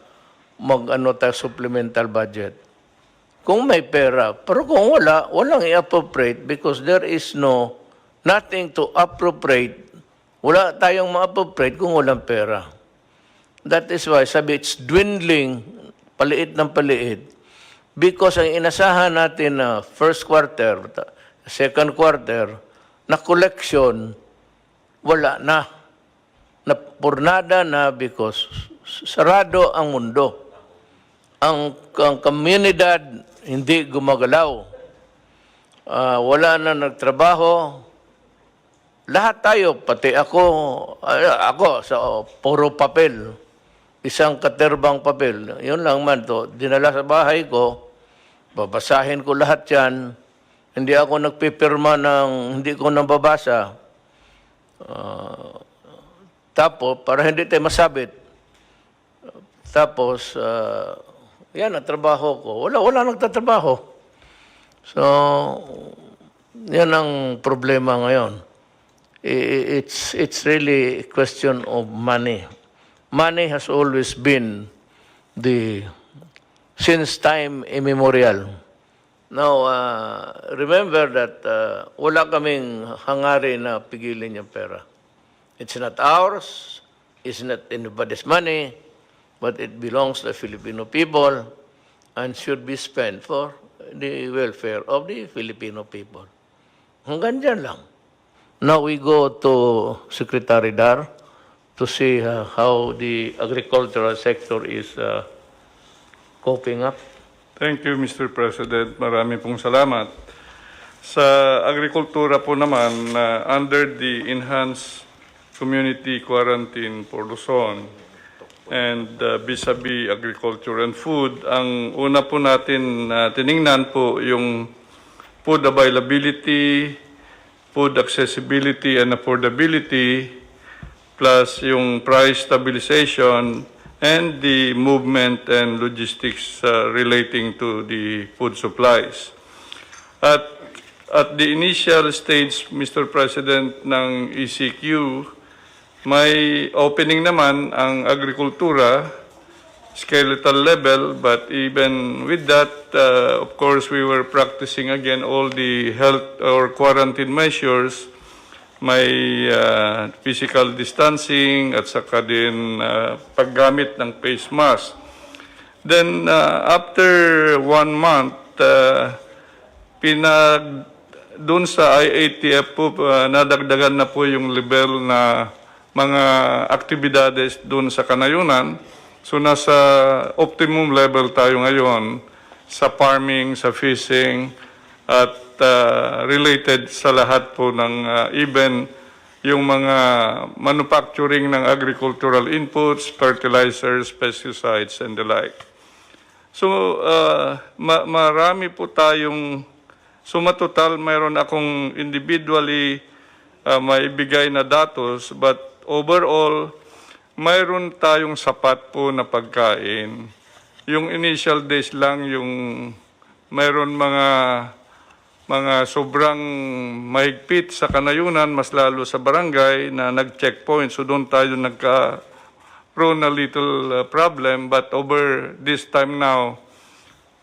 tayo supplemental budget. Kung may pera, pero kung wala, walang i-appropriate because there is nothing to appropriate. Wala tayong ma-appropriate kung walang pera. That is why sabi it's dwindling, paliit ng paliit. Because ang inasahan natin na first quarter, second quarter, na collection, wala na. Napurnada na because sarado ang mundo. Ang komunidad hindi gumagalaw. Wala na nagtrabaho. lahat tayo, pati ako sa puro papel, isang katerbang papel, yun lang man to, dinala sa bahay ko, babasahin ko lahat yan, hindi ako nagpipirma ng hindi ko nababasa. Tapos, para hindi tayo masabit, tapos, yan ang trabaho ko. Wala nagtatrabaho. So, yan ang problema ngayon. It's really a question of money. Money has always been since time immemorial. Now, remember that wala kaming hangarin na pigilin yung pera. It's not ours, it's not anybody's money, but it belongs to the Filipino people and should be spent for the welfare of the Filipino people. Hanggang dyan lang. Now we go to Secretary Dar to see how the agricultural sector is coping up. Thank you, Mr. President. Marami pong salamat. Sa agrikultura po naman, under the Enhanced Community Quarantine for Luzon and vis-a-vis agriculture and food, ang una po natin tiningnan po yung food availability, food accessibility and affordability, plus yung price stabilization and the movement and logistics relating to the food supplies. At the initial stage, Mr. President, ng ECQ, may opening naman ang agrikultura, skeletal level, but even with that, of course, we were practicing again all the health or quarantine measures, may physical distancing at saka din paggamit ng face mask. Then, after 1 month, doon sa IATF po, nadagdagan na po yung level na mga aktibidades doon sa kanayunan. So nasa optimum level tayo ngayon sa farming, sa fishing, at related sa lahat po ng even yung mga manufacturing ng agricultural inputs, fertilizers, pesticides, and the like. So marami po tayong, matotal mayroon akong individually maibigay na datos, but overall, mayroon tayong sapat po na pagkain. Yung initial days lang, yung mayroon mga sobrang mahigpit sa kanayunan, mas lalo sa barangay na nag-checkpoint. So doon tayo nagka-prone na little problem. But over this time now,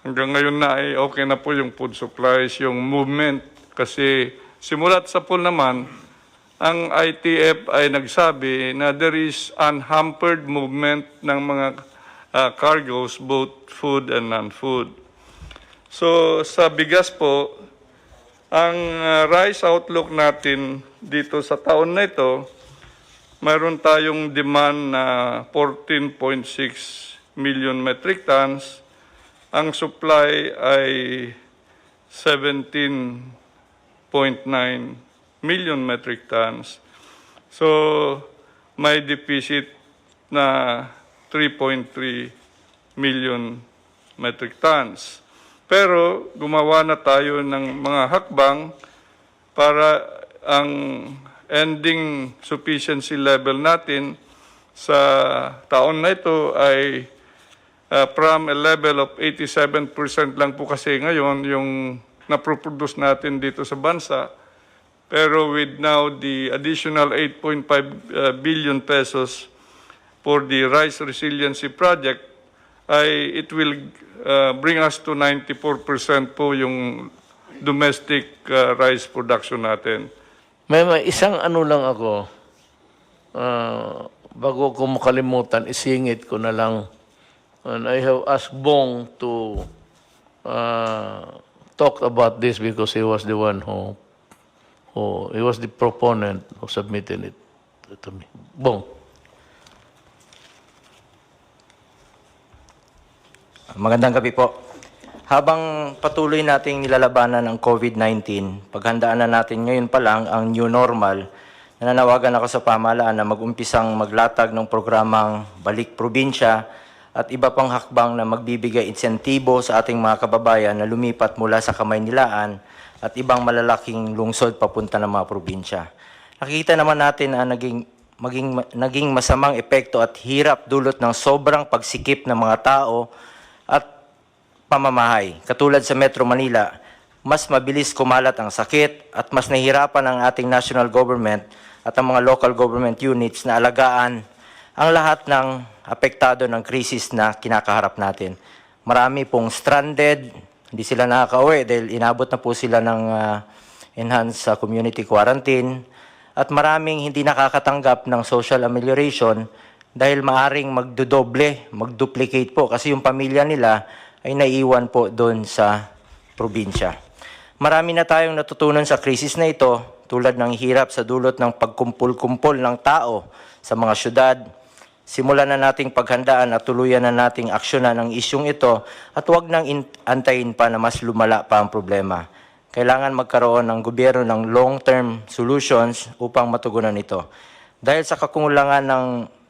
hanggang ngayon na ay okay na po yung food supplies, yung movement. Kasi simulat sa pool naman, ang ITF ay nagsabi na there is unhampered movement ng mga cargoes, both food and non-food. So sa bigas po, ang rice outlook natin dito sa taon na ito, mayroon tayong demand na 14.6 million metric tons. Ang supply ay 17.9 million metric tons. So, may deficit na 3.3 million metric tons. Pero, gumawa na tayo ng mga hakbang para ang ending sufficiency level natin sa taon na ito ay from a level of 87% lang po kasi ngayon yung naproproduce natin dito sa bansa. Pero with now the additional 8.5 billion pesos for the Rice Resiliency Project, it will bring us to 94% po yung domestic rice production natin. May isang ano lang ako, bago ko makalimutan, isingit ko na lang. And I have asked Bong to talk about this because he was the one he was the proponent who submitted it to me. Bong. Magandang gabi po. Habang patuloy nating nilalabanan ang COVID-19, paghandaan na natin ngayon pa lang ang new normal, nananawagan ako sa pamahalaan na mag-umpisang maglatag ng programang Balik Probinsya at iba pang hakbang na magbibigay insentibo sa ating mga kababayan na lumipat mula sa Kamaynilaan at ibang malalaking lungsod papunta ng mga probinsya. Nakikita naman natin na naging masamang epekto at hirap dulot ng sobrang pagsikip ng mga tao at pamamahay. Katulad sa Metro Manila, mas mabilis kumalat ang sakit at mas nahihirapan ang ating national government at ang mga local government units na alagaan ang lahat ng apektado ng krisis na kinakaharap natin. Marami pong stranded, hindi sila nakaka-uwi dahil inabot na po sila ng enhanced community quarantine at maraming hindi nakakatanggap ng social amelioration dahil maaring magduplicate po kasi yung pamilya nila ay naiiwan po doon sa probinsya. Marami na tayong natutunan sa krisis na ito tulad ng hirap sa dulot ng pagkumpul-kumpol ng tao sa mga syudad. Simulan na nating paghandaan at tuluyan na nating aksyonan ang isyong ito at huwag nang antayin pa na mas lumala pa ang problema. Kailangan magkaroon ng gobyerno ng long-term solutions upang matugunan ito. Dahil sa kakulangan ng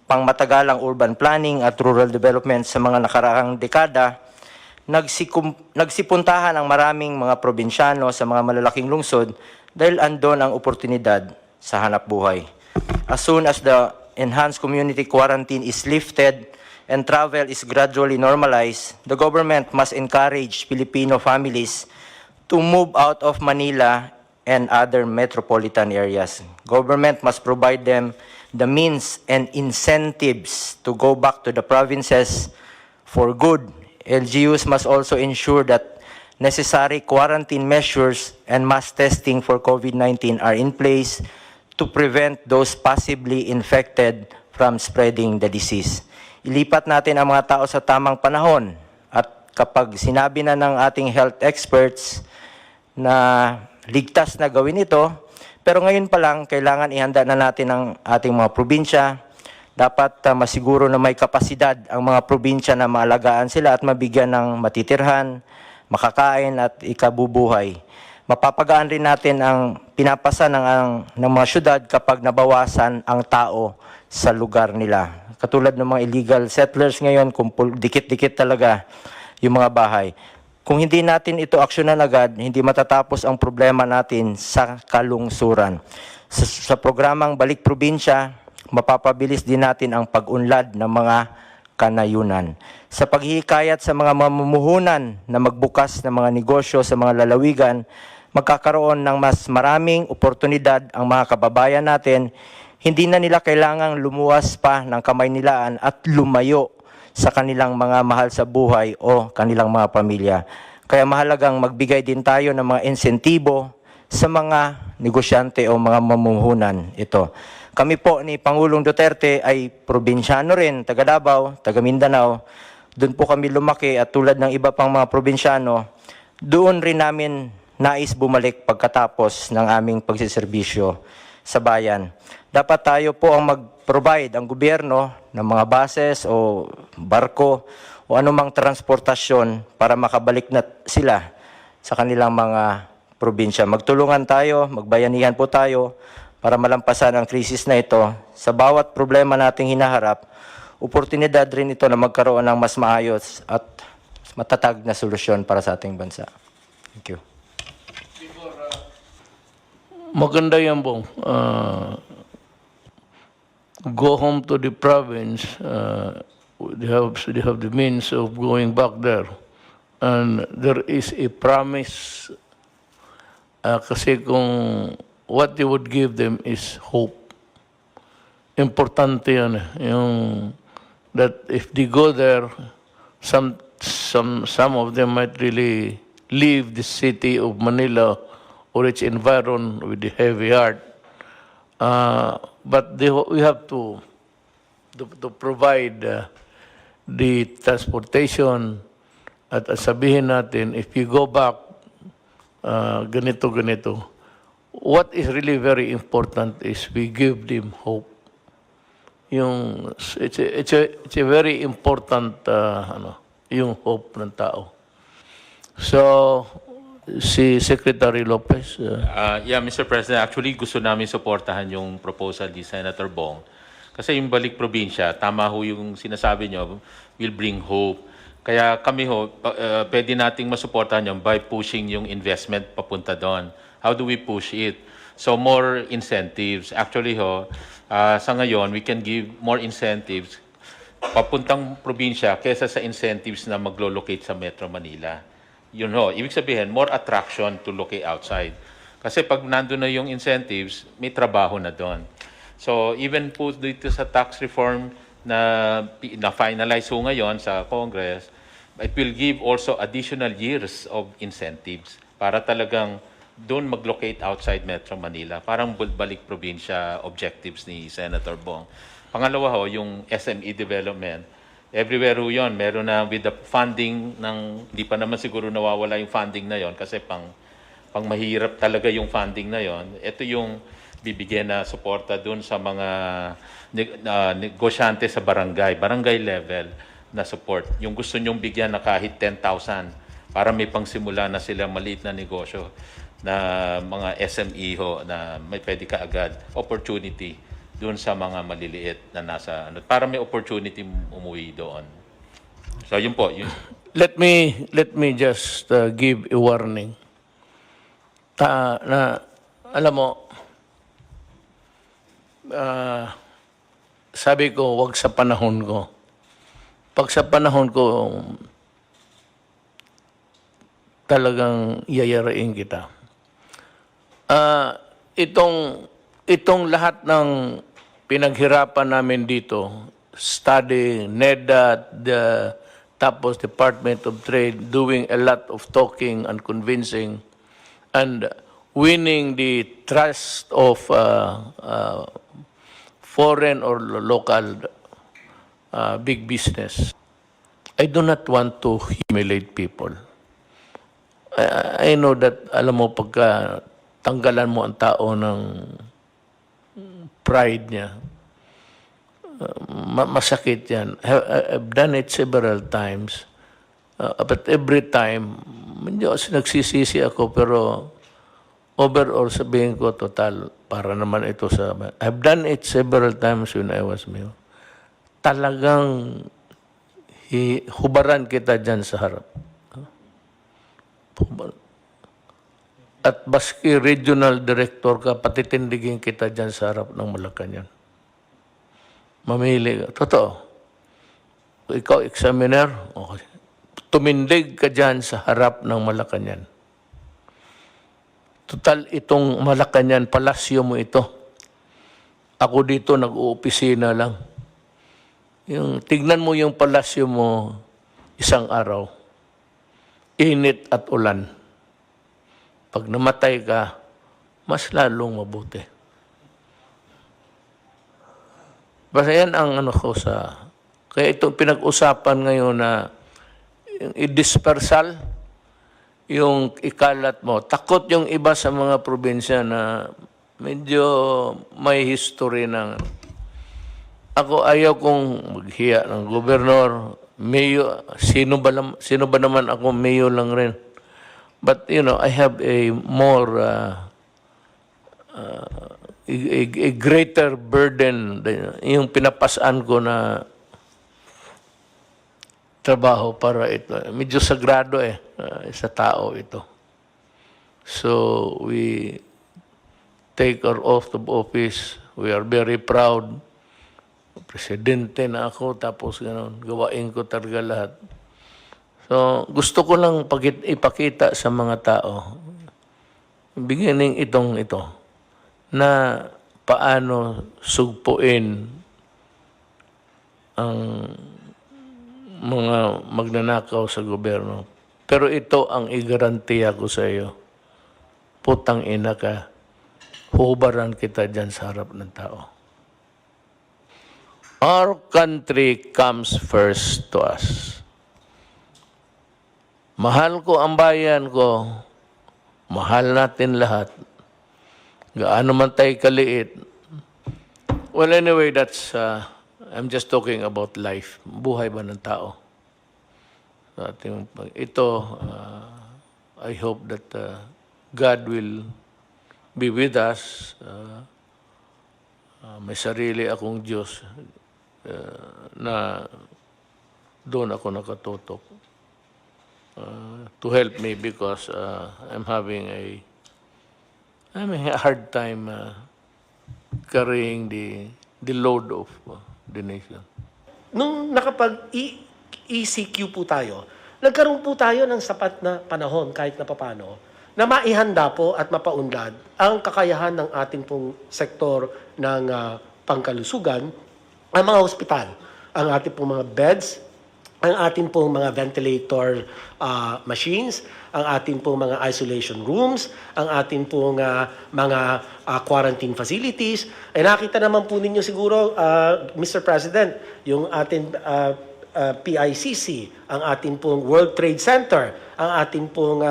pangmatagalang urban planning at rural development sa mga nakaraang dekada, nagsipuntahan ang maraming mga probinsyano sa mga malalaking lungsod dahil andon ang oportunidad sa hanap buhay. As soon as the enhanced community quarantine is lifted and travel is gradually normalized, the government must encourage Filipino families to move out of Manila and other metropolitan areas. Government must provide them the means and incentives to go back to the provinces for good. LGUs must also ensure that necessary quarantine measures and mass testing for COVID-19 are in place to prevent those possibly infected from spreading the disease. Ilipat natin ang mga tao sa tamang panahon at kapag sinabi na ng ating health experts na ligtas na gawin ito, pero ngayon pa lang kailangan ihanda na natin ang ating mga probinsya. Dapat masiguro na may kapasidad ang mga probinsya na maalagaan sila at mabigyan ng matitirhan, makakain at ikabubuhay. Mapapagaan rin natin ang pinapasa ng mga syudad kapag nabawasan ang tao sa lugar nila. Katulad ng mga illegal settlers ngayon, dikit-dikit talaga yung mga bahay. Kung hindi natin ito aksyonan agad, hindi matatapos ang problema natin sa kalungsuran. Sa programang Balik Probinsya, mapapabilis din natin ang pag-unlad ng mga kanayunan. Sa paghihikayat sa mga mamumuhunan na magbukas ng mga negosyo sa mga lalawigan, magkakaroon ng mas maraming oportunidad ang mga kababayan natin. Hindi na nila kailangang lumuwas pa ng Kamaynilaan at lumayo sa kanilang mga mahal sa buhay o kanilang mga pamilya. Kaya mahalagang magbigay din tayo ng mga insentibo sa mga negosyante o mga mamumuhunan ito. Kami po ni Pangulong Duterte ay probinsyano rin, taga Davao, taga Mindanao. Doon po kami lumaki at tulad ng iba pang mga probinsyano, doon rin namin nais bumalik pagkatapos ng aming pagsiservisyo sa bayan. Dapat tayo po ang mag-provide ang gobyerno ng mga buses o barko o anumang transportasyon para makabalik na sila sa kanilang mga probinsya. Magtulungan tayo, magbayanihan po tayo para malampasan ang krisis na ito. Sa bawat problema nating hinaharap, oportunidad rin ito na magkaroon ng mas maayos at matatag na solusyon para sa ating bansa. Thank you. Maganda yan, Bong. Go home to the province. They have the means of going back there. And there is a promise kasi kung what they would give them is hope. Importante yan. Yung that if they go there, some of them might really leave the city of Manila or its environment with a heavy heart. But we have to provide the transportation at sabihin natin, if you go back, ganito. What is really very important is we give them hope. It's a very important yung hope ng tao. So si Secretary Lopez. Yeah, Mr. President, actually gusto namin suportahan yung proposal ni Senator Bong. Kasi yung balik probinsya, tama ho yung sinasabi nyo, will bring hope. Kaya kami ho, pwede nating masuportahan yun by pushing yung investment papunta doon. How do we push it? So more incentives. Actually ho, sa ngayon, we can give more incentives papuntang probinsya kesa sa incentives na maglo-locate sa Metro Manila. Yun ho, ibig sabihin, more attraction to locate outside. Kasi pag nandun na yung incentives, may trabaho na doon. So even po dito sa tax reform na finalize ho ngayon sa Congress, it will give also additional years of incentives para talagang doon mag-locate outside Metro Manila. Parang balik probinsya objectives ni Senator Bong. Pangalawa ho, yung SME development. Everywhere ho yun, meron na with the funding ng, hindi pa naman siguro nawawala yung funding na yon kasi pang mahirap talaga yung funding na yon. Ito yung bibigyan na suporta doon sa mga negosyante sa barangay level na support. Yung gusto nyong bigyan na kahit 10,000 para may pangsimula na sila maliit na negosyo na mga SME ho na may pwede ka agad opportunity doon sa mga maliliit na nasa ano para may opportunity umuwi doon. So yun po, yun. Let me just give a warning. Na alam mo, sabi ko, wag sa panahon ko. Pag sa panahon ko, talagang yayarain kita. Itong lahat ng pinaghirapan namin dito, study, NEDA, tapos Department of Trade, doing a lot of talking and convincing, and winning the trust of foreign or local big business. I do not want to humiliate people. I know that, alam mo, pagka tanggalan mo ang tao ng pride niya, masakit yan. I've done it several times. But every time, medyo nagsisisi ako, pero overall sabihin ko, total, para naman ito sa... I've done it several times when I was mayor. Talagang hubaran kita dyan sa harap. At baski regional director ka, patitindigin kita dyan sa harap ng Malacanang. Mamili ka. Totoo. Ikaw, examiner, okay. Tumindig ka dyan sa harap ng Malacanang. Total, itong Malacanang, palasyo mo ito. Ako dito, nag-uopisina lang. Tignan mo yung palasyo mo isang araw. Init at ulan. Pag namatay ka, mas lalong mabuti. Basta yan ang ano ko sa... Kaya itong pinag-usapan ngayon na yung i-dispersal, yung ikalat mo. Takot yung iba sa mga probinsya na medyo may history ng... Ako ayaw kong maghiya ng gobernador, mayor, sino ba naman ako, mayor lang rin. But, you know, I have a more, a greater burden, yung pinapasaan ko na trabaho para ito. Medyo sagrado sa tao ito. So, we take our oath of office. We are very proud. Presidente na ako, tapos gano'n, gawain ko talaga lahat. So, gusto ko lang ipakita sa mga tao, beginning ito, na paano sugpuin ang mga magnanakaw sa gobyerno. Pero ito ang igarantiya ko sa iyo. Putang ina ka, hubaran kita dyan sa harap ng tao. Our country comes first to us. Mahal ko ang bayan ko, mahal natin lahat. Gaano man tayo kaliit. Well, anyway, that's, I'm just talking about life. Buhay ba ng tao? Ito, I hope that God will be with us. May sarili akong Diyos na doon ako nakatutok to help me because I'm having a hard time carrying the load of the nation. Nung nakapag-ECQ po tayo, nagkaroon po tayo ng sapat na panahon kahit na papano na maihanda po at mapaunlad ang kakayahan ng ating pong sektor ng pangkalusugan, ang mga ospital, ang ating pong mga beds, ang ating pong mga ventilator machines, ang ating pong mga isolation rooms, ang ating pong mga quarantine facilities. Ay nakita naman po ninyo siguro, Mr. President, yung ating PICC, ang ating pong World Trade Center, ang ating pong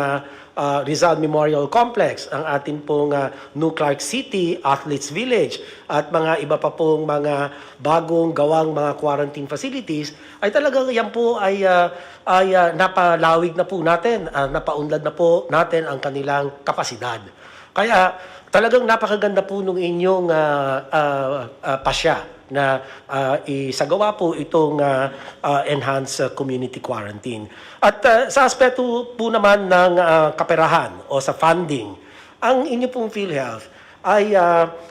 Rizal Memorial Complex, ang ating pong New Clark City, Athletes Village, at mga iba pa pong mga bagong gawang mga quarantine facilities, ay talagang yan po ay napalawig na po natin, napaunlad na po natin ang kanilang kapasidad. Kaya talagang napakaganda po nung inyong pasya na isagawa po itong enhanced community quarantine. At sa aspeto po naman ng kaperahan o sa funding, ang inyo pong PhilHealth ay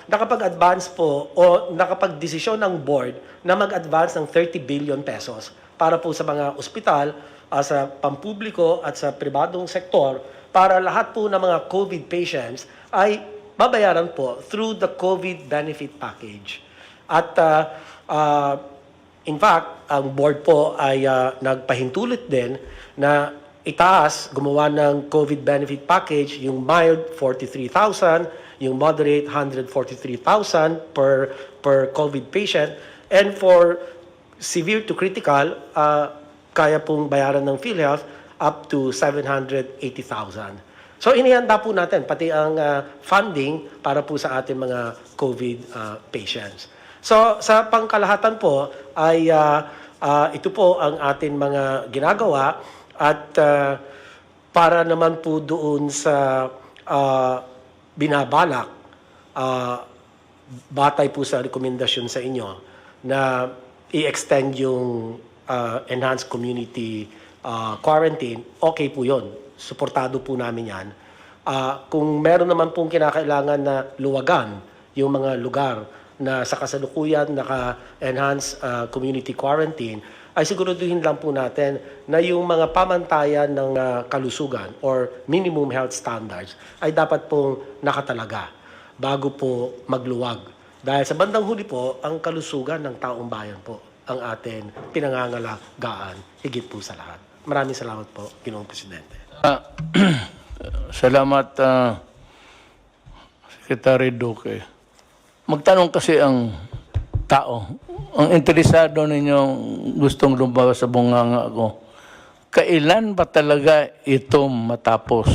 nakapag-advance po o nakapag-desisyon ng board na mag-advance ng 30 billion pesos para po sa mga ospital, sa pampubliko at sa pribadong sektor para lahat po ng mga COVID patients ay babayaran po through the COVID benefit package. At in fact, ang board po ay nagpahintulot din na itaas, gumawa ng COVID benefit package, yung mild 43,000, yung moderate 143,000 per COVID patient, and for severe to critical, kaya pong bayaran ng PhilHealth up to 780,000. So inihanda po natin pati ang funding para po sa ating mga COVID patients. So sa pangkalahatan po ay ito po ang ating mga ginagawa at para naman po doon sa binabalak, batay po sa rekomendasyon sa inyo na i-extend yung enhanced community quarantine, okay po yun. Suportado po namin yan. Kung meron naman pong kinakailangan na luwagan yung mga lugar na sa kasalukuyan naka-enhance community quarantine, ay siguraduhin lang po natin na yung mga pamantayan ng kalusugan or minimum health standards ay dapat pong nakatalaga bago po magluwag. Dahil sa bandang huli po, ang kalusugan ng taong bayan po ang atin pinangangalagaan higit po sa lahat. Maraming salamat po, Ginoong Presidente. Salamat, Secretary Duque. Magtanong kasi ang tao, ang interesado ninyong gustong lumabas sa bunganga ko, kailan ba talaga ito matapos?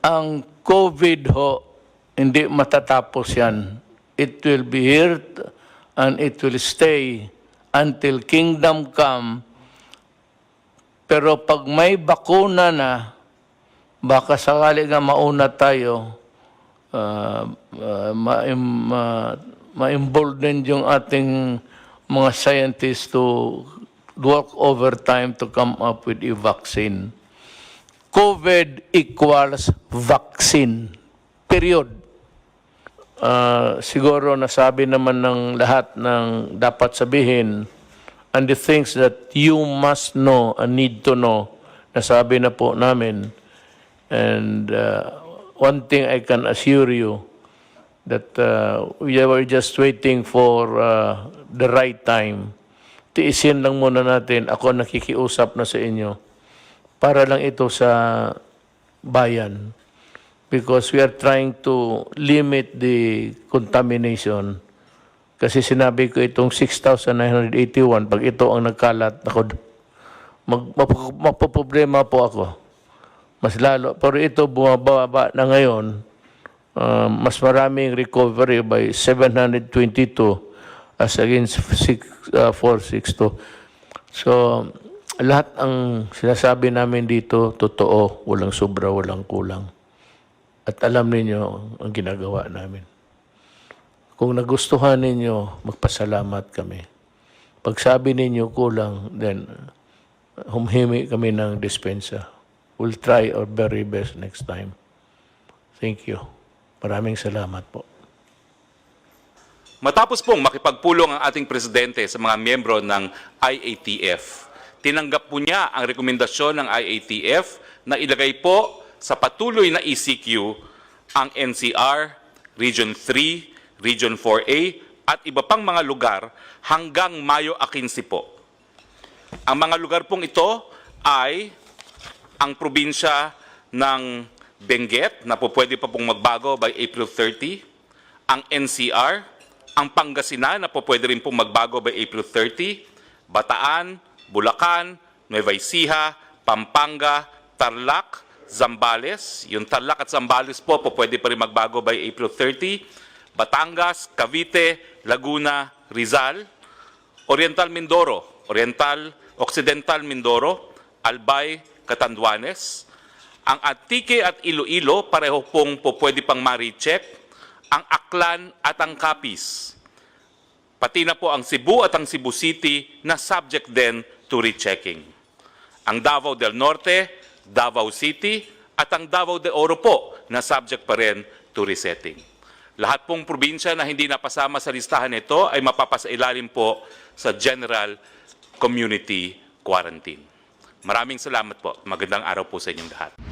Ang COVID ho, hindi matatapos yan. It will be here and it will stay until kingdom come. Pero pag may bakuna na, baka sakali nga mauna tayo, ma-embolden yung ating mga scientists to work overtime to come up with a vaccine. COVID equals vaccine. Period. Siguro nasabi naman ng lahat ng dapat sabihin and the things that you must know and need to know, nasabi na po namin. And one thing I can assure you, that we were just waiting for the right time. Tiisin lang muna natin, ako nakikiusap na sa inyo, para lang ito sa bayan. Because we are trying to limit the contamination. Kasi sinabi ko itong 6,981, pag ito ang nagkalat, ako, magpaproblema po ako. Mas lalo, pero ito bumababa na ngayon, mas maraming recovery by 722 as against 462. So, lahat ang sinasabi namin dito, totoo, walang sobra, walang kulang. At alam ninyo ang ginagawa namin. Kung nagustuhan ninyo, magpasalamat kami. Pag sabi ninyo kulang, then humhimi kami ng dispensa. We'll try our very best next time. Thank you. Maraming salamat po. Matapos pong makipagpulong ang ating presidente sa mga miyembro ng IATF, tinanggap po niya ang rekomendasyon ng IATF na ilagay po sa patuloy na ECQ ang NCR, Region 3, Region 4A at iba pang mga lugar hanggang Mayo 15 po. Ang mga lugar pong ito ay ang probinsya ng Benguet na po pwede pa pong magbago by April 30, ang NCR, ang Pangasinan na po pwede rin pong magbago by April 30, Bataan, Bulacan, Nueva Ecija, Pampanga, Tarlac, Zambales. Yung Tarlac at Zambales po pwede pa rin magbago by April 30, Batangas, Cavite, Laguna, Rizal, Oriental Mindoro, Occidental Mindoro, Albay, Catanduanes, ang Antique at Iloilo pareho pong pwede pang ma-recheck, ang Aklan at ang Capiz. Pati na po ang Cebu at ang Cebu City na subject din to rechecking. Ang Davao del Norte, Davao City at ang Davao de Oro po na subject pa rin to resetting. Lahat pong probinsya na hindi napasama sa listahan nito ay mapapasailalim po sa General Community Quarantine. Maraming salamat po. Magandang araw po sa inyong lahat.